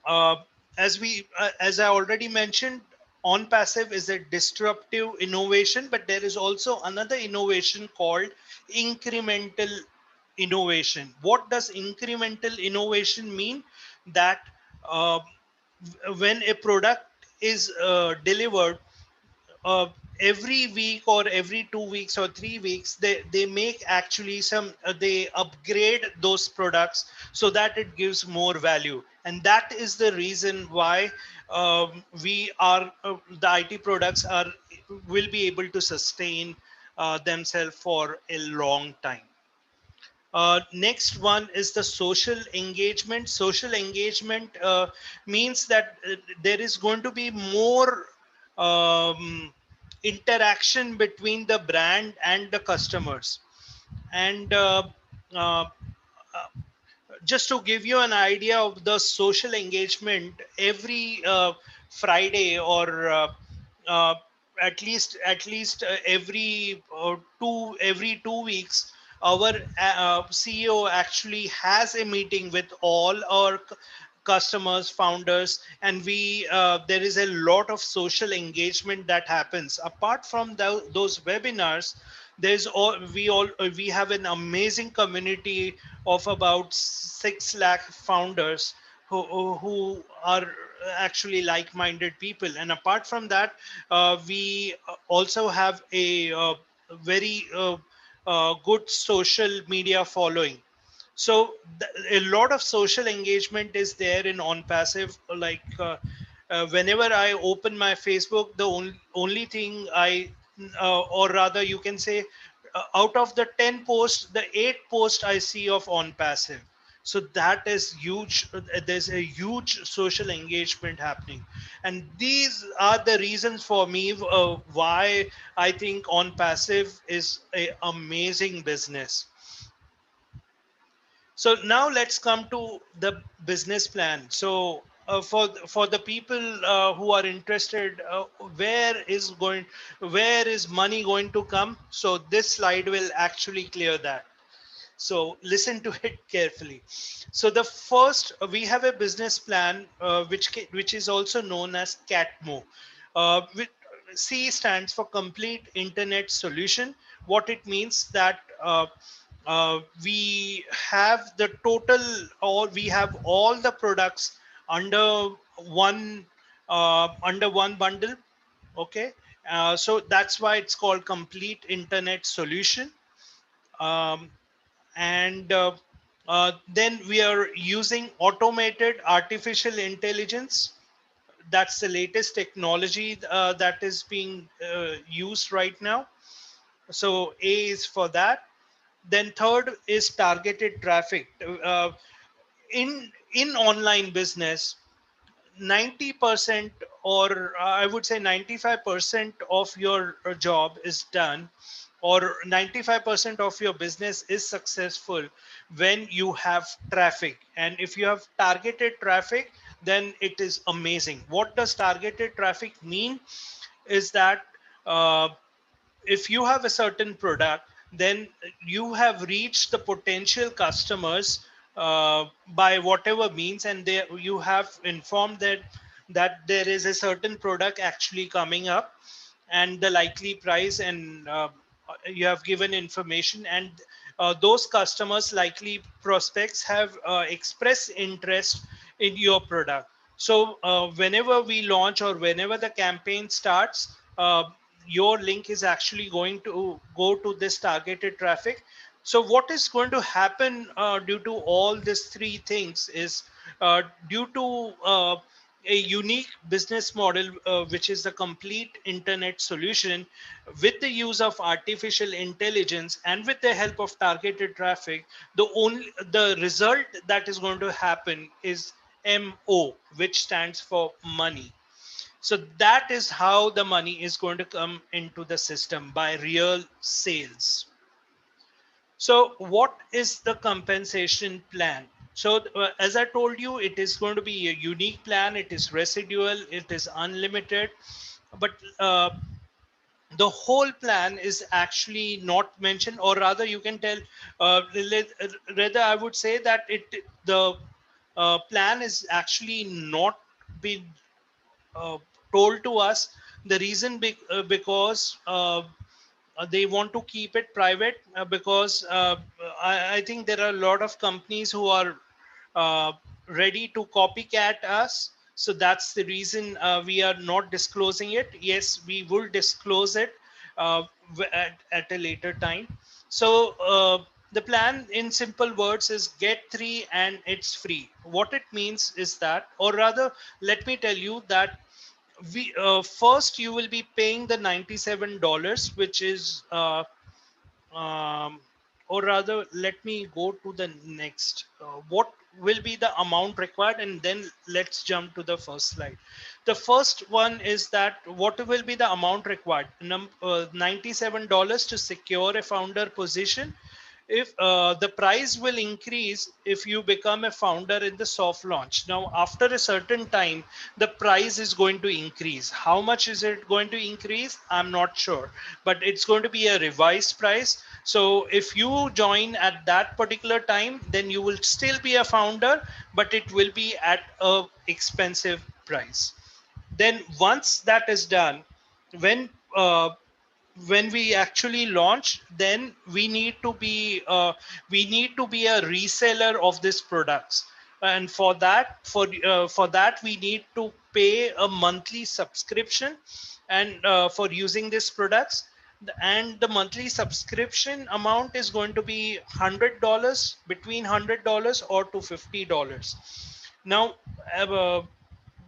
uh, as I already mentioned, on passive is a disruptive innovation, but there is also another innovation called incremental innovation. What does incremental innovation mean? That uh, when a product is delivered, uh, every week or every 2 weeks or 3 weeks, they make actually some they upgrade those products so that it gives more value. And that is the reason why we are the IT products are will be able to sustain themselves for a long time. Next one is the social engagement. Social engagement means that there is going to be more interaction between the brand and the customers. And uh, just to give you an idea of the social engagement, every Friday, or uh, at least every 2 weeks, our CEO actually has a meeting with all our customers, founders, and we there is a lot of social engagement that happens. Apart from those webinars, there's all we have an amazing community of about 6 lakh founders who are actually like-minded people. And apart from that, we also have a very good social media following. So a lot of social engagement is there in on passive. Like whenever I open my Facebook, the only thing I or rather you can say, out of the 10 posts, the 8 posts I see of on passive. So that is huge. There's a huge social engagement happening, and these are the reasons for me why I think on passive is a amazing business. So now let's come to the business plan. So for the people who are interested, where is money going to come? So this slide will actually clear that. So listen to it carefully. So the first, we have a business plan which is also known as CATMO. Which C stands for Complete Internet Solution. What it means that we have the total, or we have all the products under one bundle. Okay, so that's why it's called complete internet solution. Um, and then we are using automated artificial intelligence. That's the latest technology that is being used right now. So A is for that. Then third is targeted traffic. In online business, 90% or I would say 95% of your job is done, or 95% of your business is successful when you have traffic. And if you have targeted traffic, then it is amazing. What does targeted traffic mean? Is that uh, if you have a certain product, then you have reached the potential customers by whatever means, and you have informed that there is a certain product actually coming up, and the likely price, and you have given information, and those customers, likely prospects, have expressed interest in your product. So whenever we launch or whenever the campaign starts, your link is actually going to go to this targeted traffic. So what is going to happen due to all these three things is, due to a unique business model, which is the complete internet solution, with the use of artificial intelligence and with the help of targeted traffic, the result that is going to happen is MO, which stands for money. So that is how the money is going to come into the system, by real sales. So what is the compensation plan? So as I told you, it is going to be a unique plan. It is residual. It is unlimited. But the whole plan is actually not mentioned, or rather you can tell, rather I would say that the plan is actually not been uh, told to us. The reason because they want to keep it private, because I think there are a lot of companies who are uh, ready to copycat us. So that's the reason we are not disclosing it. Yes, we will disclose it at a later time. So the plan in simple words is get three and it's free. What it means is that, or rather, let me tell you that we first you will be paying the $97, which is um, or rather, let me go to the next. What will be the amount required, and then let's jump to the first slide. The first one is that what will be the amount required? $97 to secure a founder position. If the price will increase if you become a founder in the soft launch. Now after a certain time, the price is going to increase. How much is it going to increase? I'm not sure, but it's going to be a revised price. So if you join at that particular time, then you will still be a founder, but it will be at a expensive price. Then once that is done, when uh, when we actually launch, then we need to be a reseller of these products. And for that we need to pay a monthly subscription, and for using these products. And the monthly subscription amount is going to be $100, between $100 or to $50. Now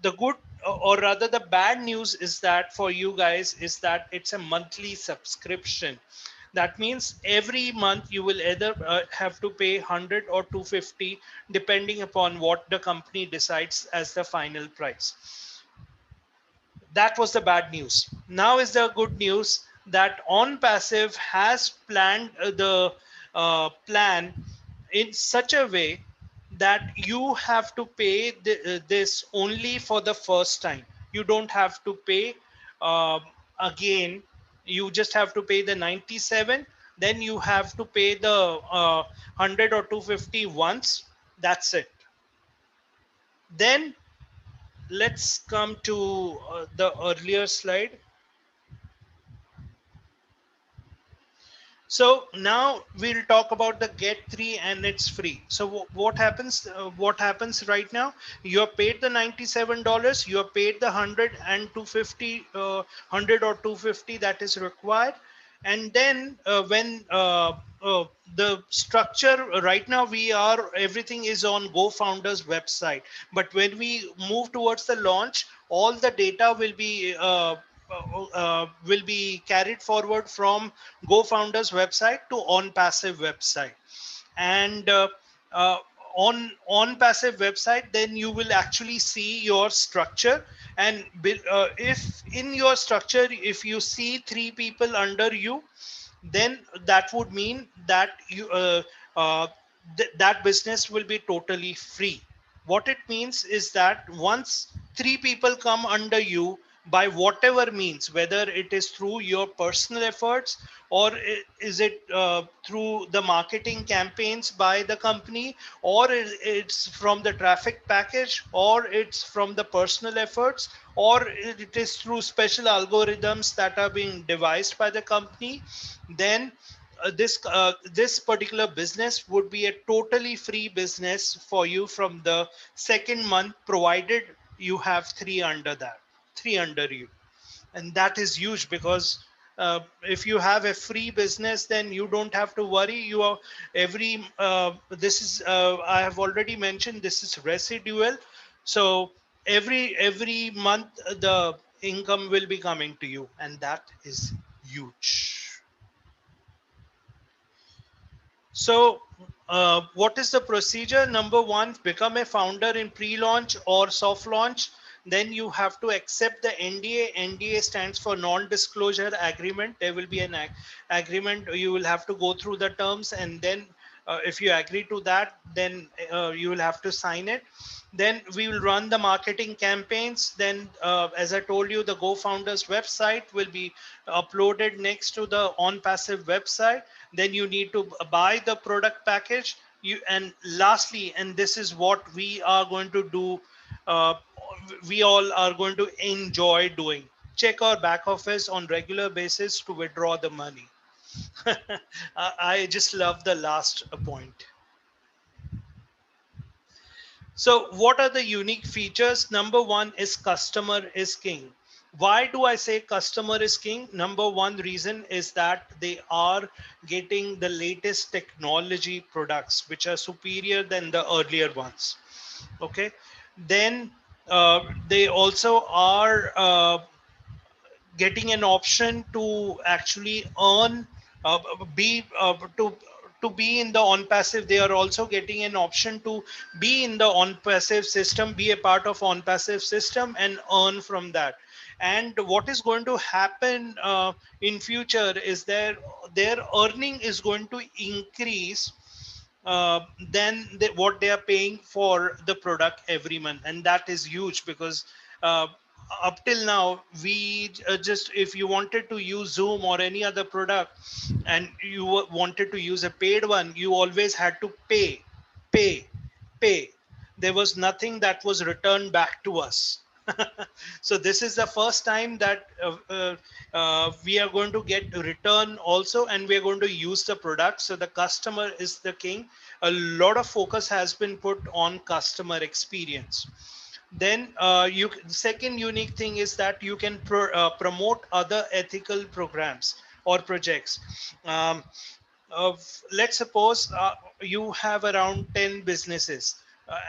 the good, or rather the bad news is that for you guys is that it's a monthly subscription. That means every month you will either have to pay 100 or 250, depending upon what the company decides as the final price. That was the bad news. Now is the good news, that On Passive has planned the plan in such a way that you have to pay this only for the first time. You don't have to pay again. You just have to pay the 97. Then you have to pay the 100 or 250 once. That's it. Then let's come to the earlier slide. So now we'll talk about the get three and it's free. So what happens? What happens right now? You are paid the $97. You are paid the 100 and 250, 100 or 250 that is required. And then uh, the structure right now, we are everything is on GoFounders website. But when we move towards the launch, all the data will be carried forward from GoFounders website to OnPassive website. And uh, on passive website, then you will actually see your structure. And if in your structure, if you see three people under you, then that would mean that uh, that business will be totally free. What it means is that once three people come under you, by whatever means, whether it is through your personal efforts, or is it through the marketing campaigns by the company, or it's from the traffic package, or it's from the personal efforts, or it is through special algorithms that are being devised by the company, then this particular business would be a totally free business for you from the second month, provided you have three under you. And that is huge, because if you have a free business, then you don't have to worry. You are every this is I have already mentioned, this is residual. So every month the income will be coming to you, and that is huge. So, what is the procedure? Number one, become a founder in pre-launch or soft launch. Then you have to accept the NDA. NDA stands for non-disclosure agreement. There will be an agreement. You will have to go through the terms, and then if you agree to that, then you will have to sign it. Then we will run the marketing campaigns. Then, as I told you, the GoFounders website will be uploaded next to the OnPassive website. Then you need to buy the product package. And lastly, and this is what we are going to do, uh, we all are going to enjoy doing, check our back office on regular basis to withdraw the money. I just love the last point. So what are the unique features? Number one is customer is king. Why do I say customer is king? Number one reason is that they are getting the latest technology products, which are superior than the earlier ones. Okay. Then they also are getting an option to actually earn, be to be in the on passive. They are also getting an option to be in the on passive system, be a part of on passive system, and earn from that. And what is going to happen in future is their earning is going to increase than what they are paying for the product every month. And that is huge, because uh, up till now, we just, if you wanted to use Zoom or any other product, and you wanted to use a paid one, you always had to pay pay. There was nothing that was returned back to us. So this is the first time that we are going to get a return also, and we are going to use the product. So the customer is the king. A lot of focus has been put on customer experience. Then second unique thing is that you can promote other ethical programs or projects. Let's suppose you have around 10 businesses,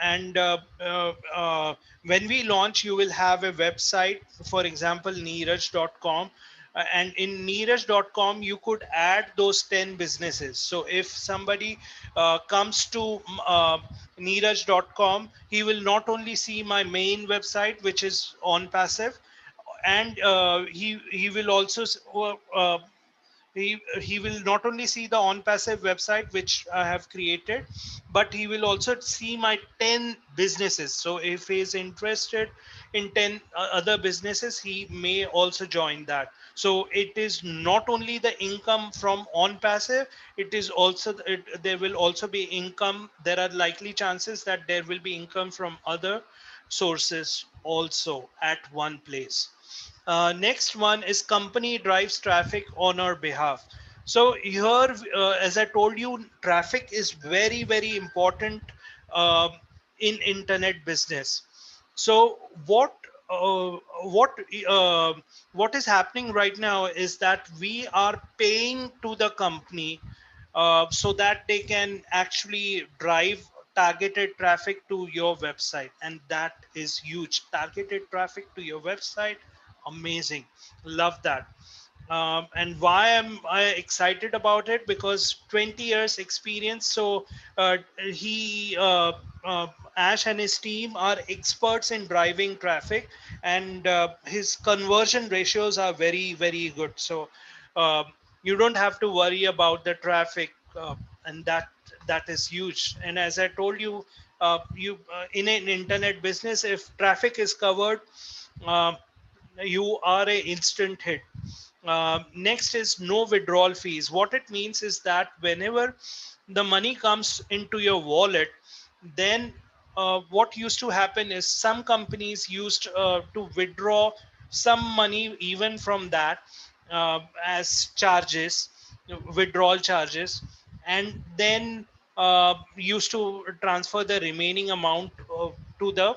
and when we launch, you will have a website, for example neeraj.com, and in neeraj.com you could add those 10 businesses. So if somebody comes to neeraj.com, he will not only see my main website, which is on passive, and he will also he will not only see the on passive website which I have created, but he will also see my 10 businesses. So if he is interested in 10 other businesses, he may also join that. So it is not only the income from on passive, it is also there will also be income. There are likely chances that there will be income from other sources also at one place. Next one is company drives traffic on our behalf. So here, as I told you, traffic is very, very important um in internet business. So what uh, what uh, what is happening right now is that we are paying to the company so that they can actually drive targeted traffic to your website, and that is huge. Targeted traffic to your website, amazing, love that. And why am I excited about it? Because 20 years experience. So he Ash and his team are experts in driving traffic, and his conversion ratios are very, very good. So uh, you don't have to worry about the traffic, and that is huge. And as I told you, you in an internet business, if traffic is covered, uh, you are a instant hit. Next is no withdrawal fees. What it means is that whenever the money comes into your wallet, then what used to happen is some companies used to withdraw some money even from that as charges, withdrawal charges, and then used to transfer the remaining amount to the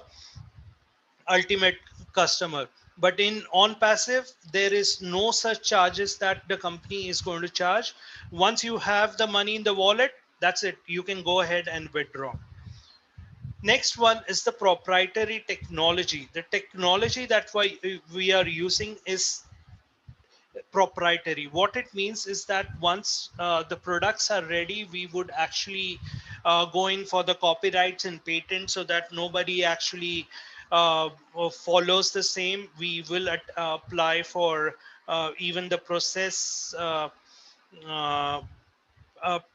ultimate customer. But in on passive, there is no such charges that the company is going to charge. Once you have the money in the wallet, that's it, you can go ahead and withdraw. Next one is the proprietary technology. The technology that we are using is proprietary. What it means is that once the products are ready, we would actually go in for the copyrights and patents, so that nobody actually follows the same. We will apply for even the process uh,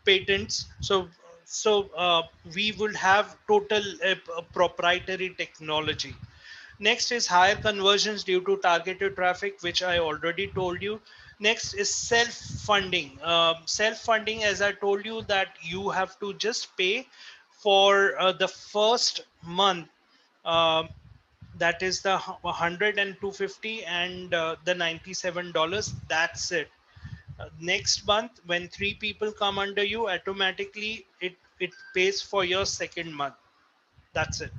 patents. So we will have total proprietary technology. Next is higher conversions due to targeted traffic, which I already told you. Next is self-funding. Self-funding, as I told you, that you have to just pay for the first month. Um that is the 100 and 250 and the $97. That's it. Next month, when three people come under you, automatically it pays for your second month. That's it.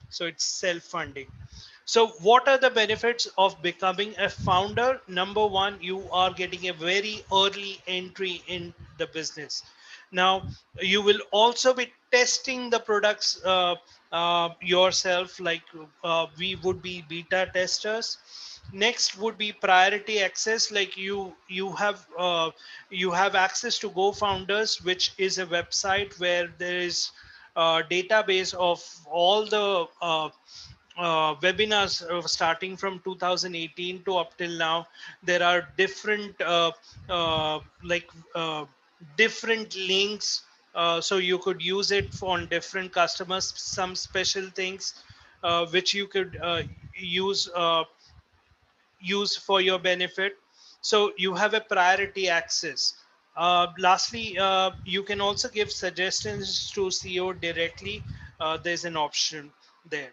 So it's self-funding. So what are the benefits of becoming a founder? Number one, you are getting a very early entry in the business. Now you will also be testing the products yourself, like we would be beta testers. Next would be priority access, like you have access to Go Founders, which is a website where there is a database of all the webinars starting from 2018 to up till now. There are different like different links, so you could use it on different customers, some special things which you could use for your benefit. So you have a priority access. Lastly, you can also give suggestions to CEO directly. There's an option there.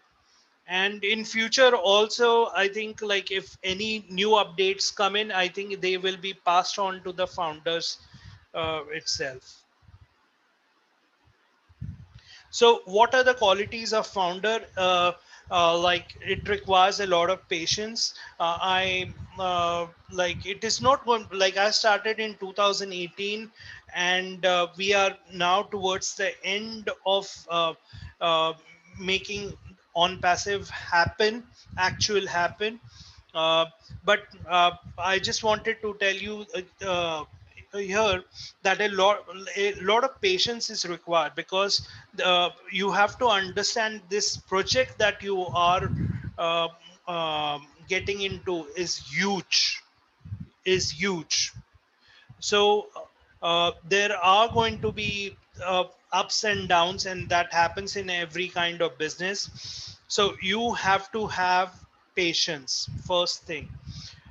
And in future also, I think, like, if any new updates come in, I think they will be passed on to the founders itself. So what are the qualities of founder? Like, it requires a lot of patience. I like, it is not going, like, I started in 2018, and we are now towards the end of uh, making on passive happen, actual happen. uh, but I just wanted to tell you here that a lot of patience is required, because you have to understand this project that you are uh, getting into is huge. So there are going to be ups and downs, and that happens in every kind of business. So you have to have patience, first thing.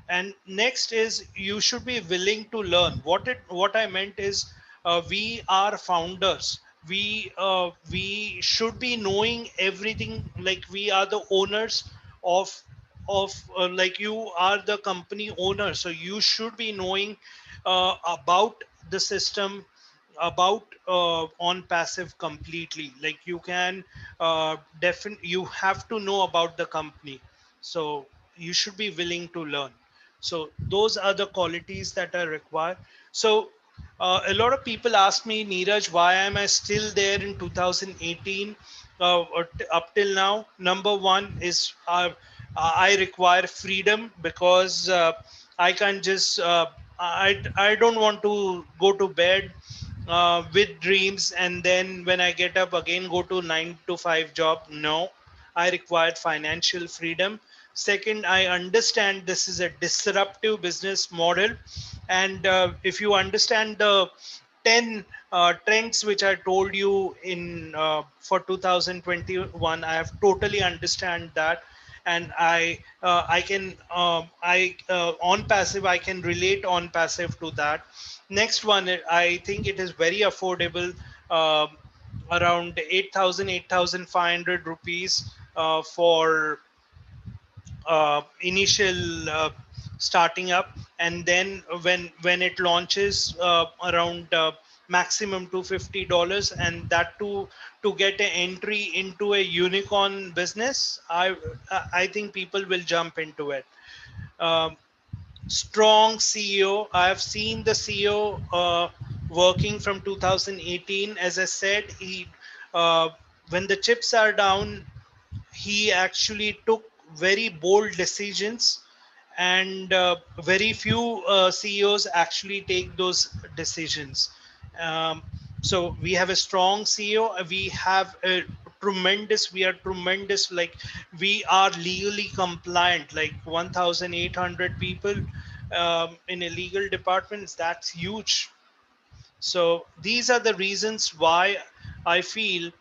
And next is, you should be willing to learn. What I meant is, we are founders. We should be knowing everything, like we are the owners of like, you are the company owner, so you should be knowing about the system about on passive completely. Like you can you have to know about the company, so you should be willing to learn. So those are the qualities that are required. So a lot of people ask me, Neeraj, why am I still there in 2018 up till now? Number one is I require freedom, because I can't just I don't want to go to bed with dreams and then when I get up again go to 9 to 5 job. No, I required financial freedom. Second, I understand this is a disruptive business model, and if you understand the 10 trends which I told you in for 2021, I have totally understand that, and I can on passive I can relate on passive to that. Next one, I think it is very affordable, around 8,000 8,500 rupees for initial starting up, and then when it launches around maximum $250, and that to get an entry into a unicorn business. I think people will jump into it. um, Strong CEO. I have seen the CEO working from 2018. As I said, he when the chips are down, he actually took very bold decisions, and very few CEOs actually take those decisions. Um, so we have a strong CEO. We have a we are tremendous. Like we are legally compliant. Like 1,800 people in a legal department. That's huge. So these are the reasons why I feel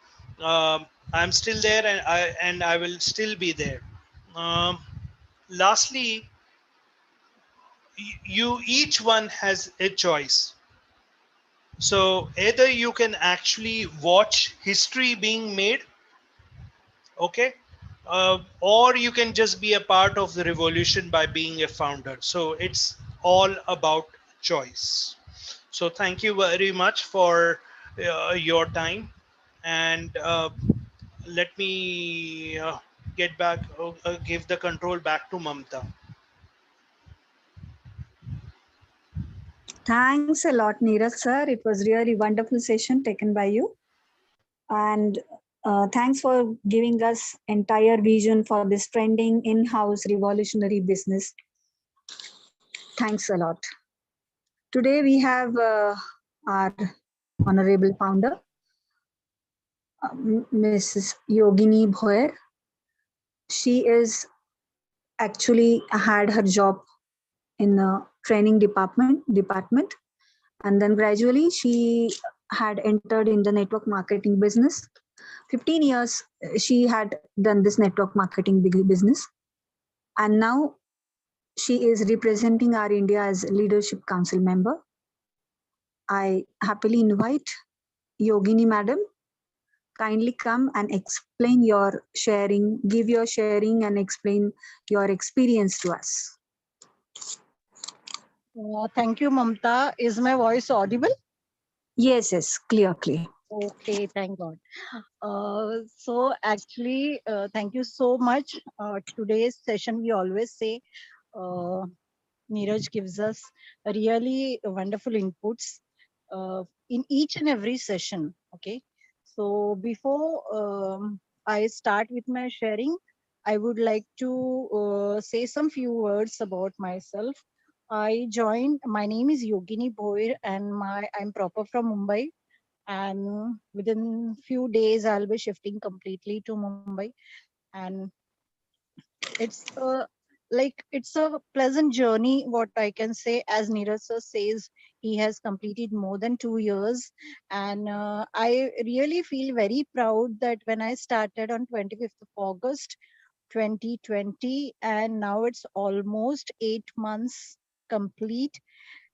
I'm still there, and I will still be there. Um, Lastly, you each one has a choice. So either you can actually watch history being made, okay, or you can just be a part of the revolution by being a founder. So it's all about choice. So thank you very much for your time, and let me get back, give the control back to Mamta. Thanks a lot, Neeraj sir. It was really wonderful session taken by you. And thanks for giving us entire vision for this trending in-house revolutionary business. Thanks a lot. Today we have our honorable founder, Mrs. Yogini Bhoyer. She is actually had her job in the training department, and then gradually she had entered in the network marketing business. 15 years she had done this network marketing business, and now she is representing our India as leadership council member. I happily invite Yogini madam, kindly come and explain your sharing, give your sharing and explain your experience to us. Thank you, Mamta. Is my voice audible? Yes, clear. Okay, thank God. So actually, thank you so much. Today's session, we always say, uh, Neeraj gives us really wonderful inputs in each and every session. Okay. So before I start with my sharing, I would like to say some few words about myself. My name is Yogini Bhoir, and I'm proper from Mumbai, and within few days I'll be shifting completely to Mumbai. And it's it's a pleasant journey, what I can say. As Neeraj sir says, he has completed more than 2 years, and I really feel very proud that when I started on 25th of August 2020, and now it's almost 8 months complete,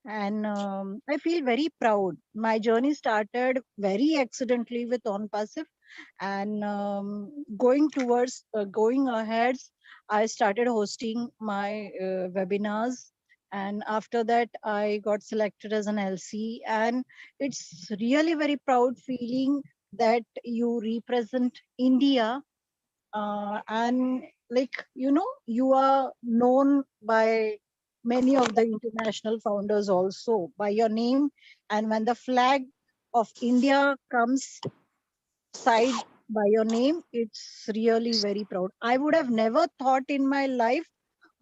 and I feel very proud. My journey started very accidentally with On Passive, and going ahead, I started hosting my webinars, And after that, I got selected as an LC. And it's really very proud feeling that you represent India. And like, you are known by many of the international founders also by your name. And when the flag of India comes side by your name, it's really very proud. I would have never thought in my life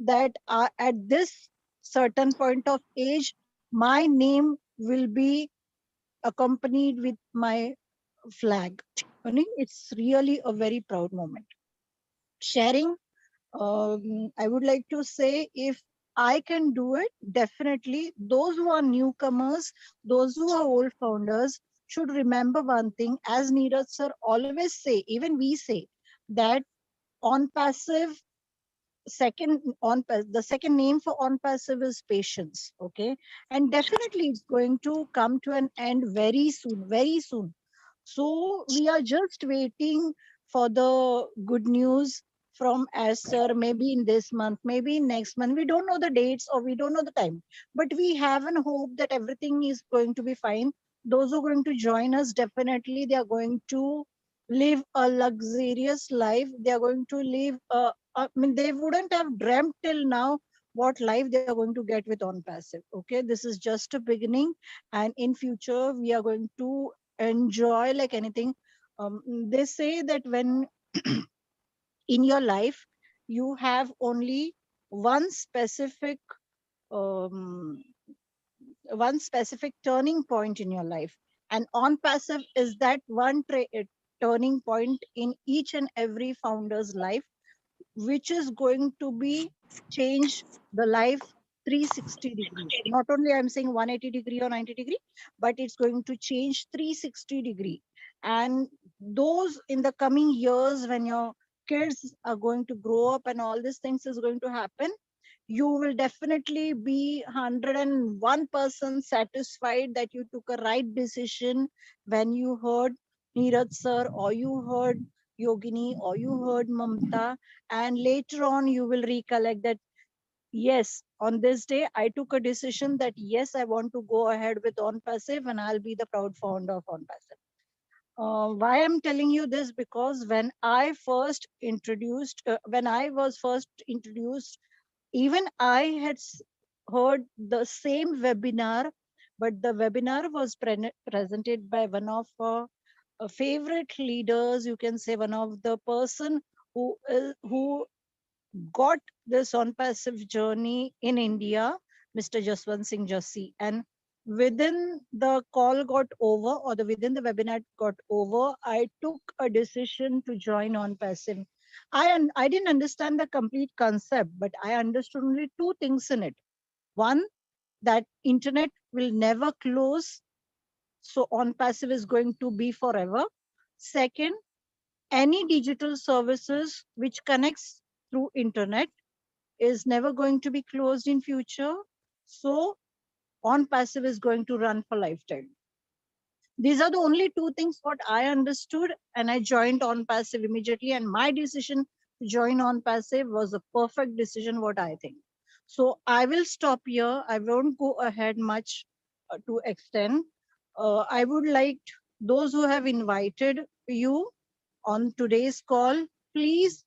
that at this certain point of age, my name will be accompanied with my flag. It's really a very proud moment. Sharing, I would like to say, if I can do it, definitely those who are newcomers, those who are old founders should remember one thing, as Neeraj sir always say, even we say, that on passive, the second name for on passive is patience. Okay. And definitely it's going to come to an end very soon, very soon. So we are just waiting for the good news from as sir, maybe in this month, maybe in next month. We don't know the dates or we don't know the time, but we have an hope that everything is going to be fine. Those who are going to join us, definitely they are going to live a luxurious life. They are going to live I mean, they wouldn't have dreamt till now what life they are going to get with on passive. Okay, this is just a beginning, and in future we are going to enjoy like anything. They say that when in your life you have only one specific um, one specific turning point in your life, and on passive is that one turning point in each and every founder's life, which is going to be change the life 360 degrees. Not only I'm saying 180 degree or 90 degree, but it's going to change 360 degree. And those in the coming years, when your kids are going to grow up and all these things is going to happen, you will definitely be 101% satisfied that you took a right decision when you heard Neeraj sir, or you heard Yogini, or you heard Mamta, and later on you will recollect that yes, on this day I took a decision that yes, I want to go ahead with on passive and I'll be the proud founder of on passive. Why I'm telling you this, because when I was first introduced, even I had heard the same webinar, but the webinar was presented by one of favorite leaders, you can say one of the person who got this on passive journey in India, Mr. Jaswant Singh Jassi. And within the call got over, or within the webinar got over, I took a decision to join on passive. I didn't understand the complete concept, but I understood only two things in it. One, that internet will never close, so on passive is going to be forever. Second, any digital services which connects through internet is never going to be closed in future. So on passive is going to run for lifetime. These are the only two things what I understood, and I joined on passive immediately. And my decision to join on passive was a perfect decision, what I think. So I will stop here. I won't go ahead much to extend. I would like those who have invited you on today's call, please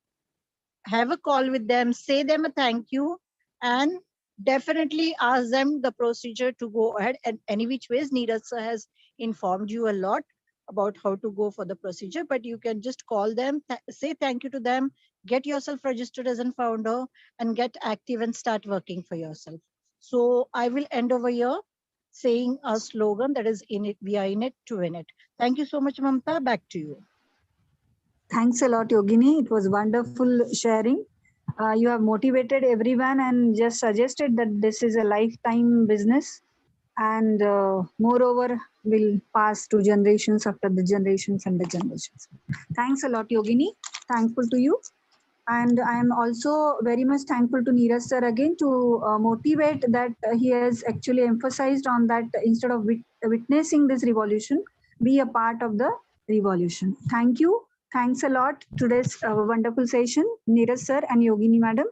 have a call with them, say them a thank you, and definitely ask them the procedure to go ahead. And any which ways, Neeraj sir has informed you a lot about how to go for the procedure, but you can just call them, say thank you to them, get yourself registered as a founder, and get active and start working for yourself. So I will end over here saying a slogan that is in it, we are in it to win it. Thank you so much, Mamta. Back to you. Thanks a lot, Yogini. It was wonderful sharing. You have motivated everyone and just suggested that this is a lifetime business, and moreover will pass to generations after the generations and the generations. Thanks a lot, Yogini. Thankful to you. And I am also very much thankful to Neeraj sir again to motivate that he has actually emphasized on that instead of witnessing this revolution, be a part of the revolution. Thank you. Thanks a lot. Today's wonderful session, Neeraj sir and Yogini madam.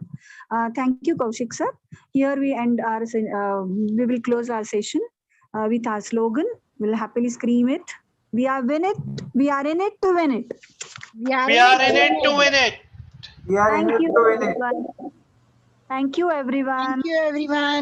Thank you, Kaushik sir. Here we end our. We will close our session with our slogan. We'll happily scream it. We are win it. We are in it to win it. We are in it to win it. Thank you, everyone. Thank you, everyone. Thank you, everyone.